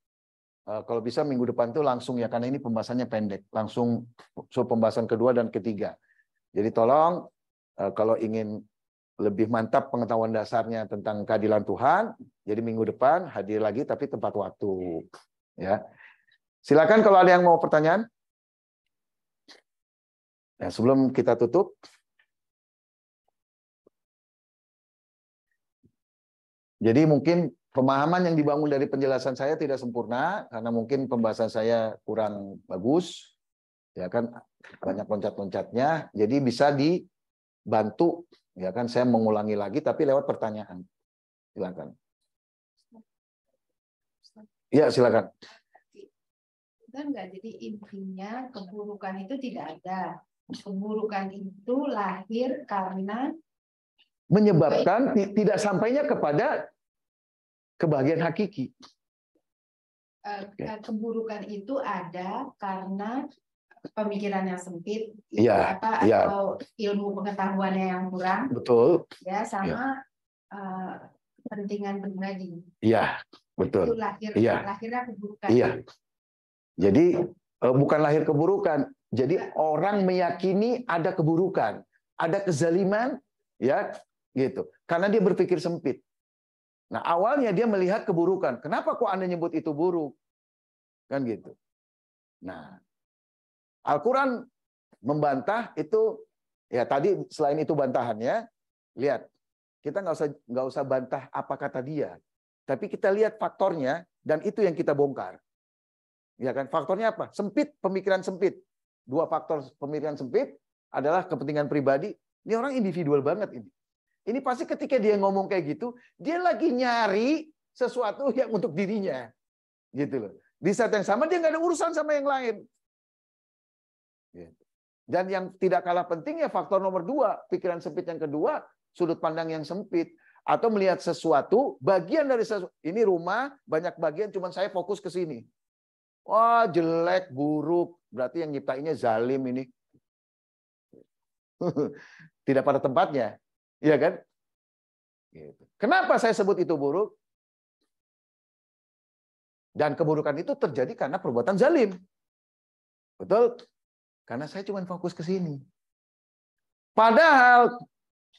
kalau bisa minggu depan tuh langsung ya, karena ini pembahasannya pendek, langsung sub pembahasan kedua dan ketiga. Jadi tolong kalau ingin lebih mantap pengetahuan dasarnya tentang keadilan Tuhan, jadi minggu depan hadir lagi tapi tepat waktu. Ya, silakan kalau ada yang mau pertanyaan. Nah, sebelum kita tutup, jadi mungkin pemahaman yang dibangun dari penjelasan saya tidak sempurna karena mungkin pembahasan saya kurang bagus, ya kan, banyak loncat-loncatnya. Jadi bisa dibantu, ya kan, saya mengulangi lagi tapi lewat pertanyaan. Silakan. Ya, silakan. Kan enggak, jadi intinya keburukan itu tidak ada. Keburukan itu lahir karena Menyebabkan tidak sampainya kepada kebahagiaan hakiki. Keburukan itu ada karena pemikiran yang sempit, Iya, atau ilmu pengetahuannya yang kurang. Betul. Ya, sama kepentingan pribadi. Iya, betul. Itu lahirnya keburukan. Iya. Jadi bukan lahir keburukan. Jadi orang meyakini ada keburukan, ada kezaliman, ya, gitu. Karena dia berpikir sempit. Nah, awalnya dia melihat keburukan. Kenapa kok Anda nyebut itu buruk? Kan gitu. Nah, Al-Quran membantah itu, ya tadi selain itu bantahannya, lihat, kita nggak usah bantah apa kata dia, tapi kita lihat faktornya dan itu yang kita bongkar. Ya kan, faktornya apa? Sempit, pemikiran sempit. Dua faktor pemikiran sempit adalah kepentingan pribadi. Ini orang individual banget ini. Ini pasti ketika dia ngomong kayak gitu, dia lagi nyari sesuatu yang untuk dirinya. Gitu loh. Di saat yang sama dia nggak ada urusan sama yang lain. Dan yang tidak kalah penting ya faktor nomor 2, pikiran sempit yang kedua, sudut pandang yang sempit. Atau melihat sesuatu, bagian dari sesuatu. Ini rumah, banyak bagian, cuman saya fokus ke sini. Wah, jelek, buruk. Berarti yang nyiptainnya zalim ini. Tidak pada tempatnya. Iya kan? Kenapa saya sebut itu buruk? Dan keburukan itu terjadi karena perbuatan zalim. Betul? Karena saya cuma fokus ke sini. Padahal,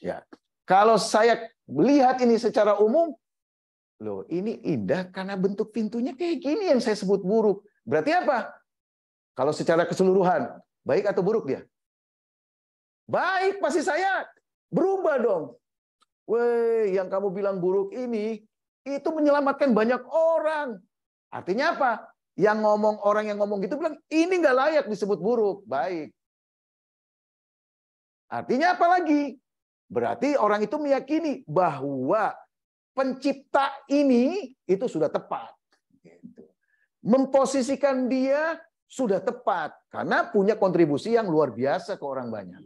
ya, kalau saya melihat ini secara umum, loh, ini indah karena bentuk pintunya kayak gini yang saya sebut buruk. Berarti apa? Kalau secara keseluruhan, baik atau buruk dia? Baik, pasti saya berubah dong. Weh, yang kamu bilang buruk ini, itu menyelamatkan banyak orang. Artinya apa? Orang yang ngomong gitu bilang, ini nggak layak disebut buruk. Baik. Artinya apa lagi? Berarti orang itu meyakini bahwa pencipta ini itu sudah tepat. Memposisikan dia sudah tepat. Karena punya kontribusi yang luar biasa ke orang banyak.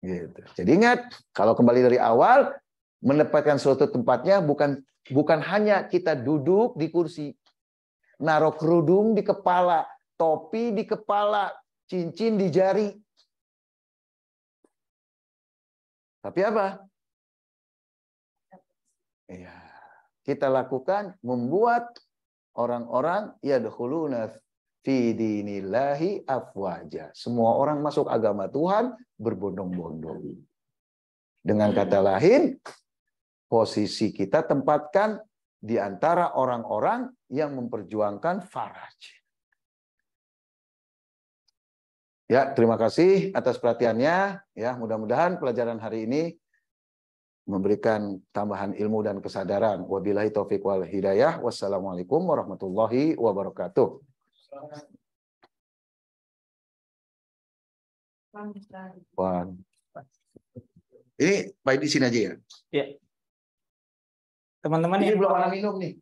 Gitu. Jadi ingat, kalau kembali dari awal, menempatkan suatu tempatnya bukan hanya kita duduk di kursi, naruh kerudung di kepala, topi di kepala, cincin di jari. Tapi apa? Ya, kita lakukan membuat orang-orang yadkhuluna fi dinillahi afwaja. Semua orang masuk agama Tuhan berbondong-bondong. Dengan kata lain, posisi kita tempatkan di antara orang-orang yang memperjuangkan faraj. Ya, terima kasih atas perhatiannya. Ya, mudah-mudahan pelajaran hari ini memberikan tambahan ilmu dan kesadaran. Wabillahi taufiq wal hidayah. Wassalamualaikum warahmatullahi wabarakatuh. Wah. Ini baik di sini aja ya. Ya. Teman-teman Ini yang belum ada minum nih.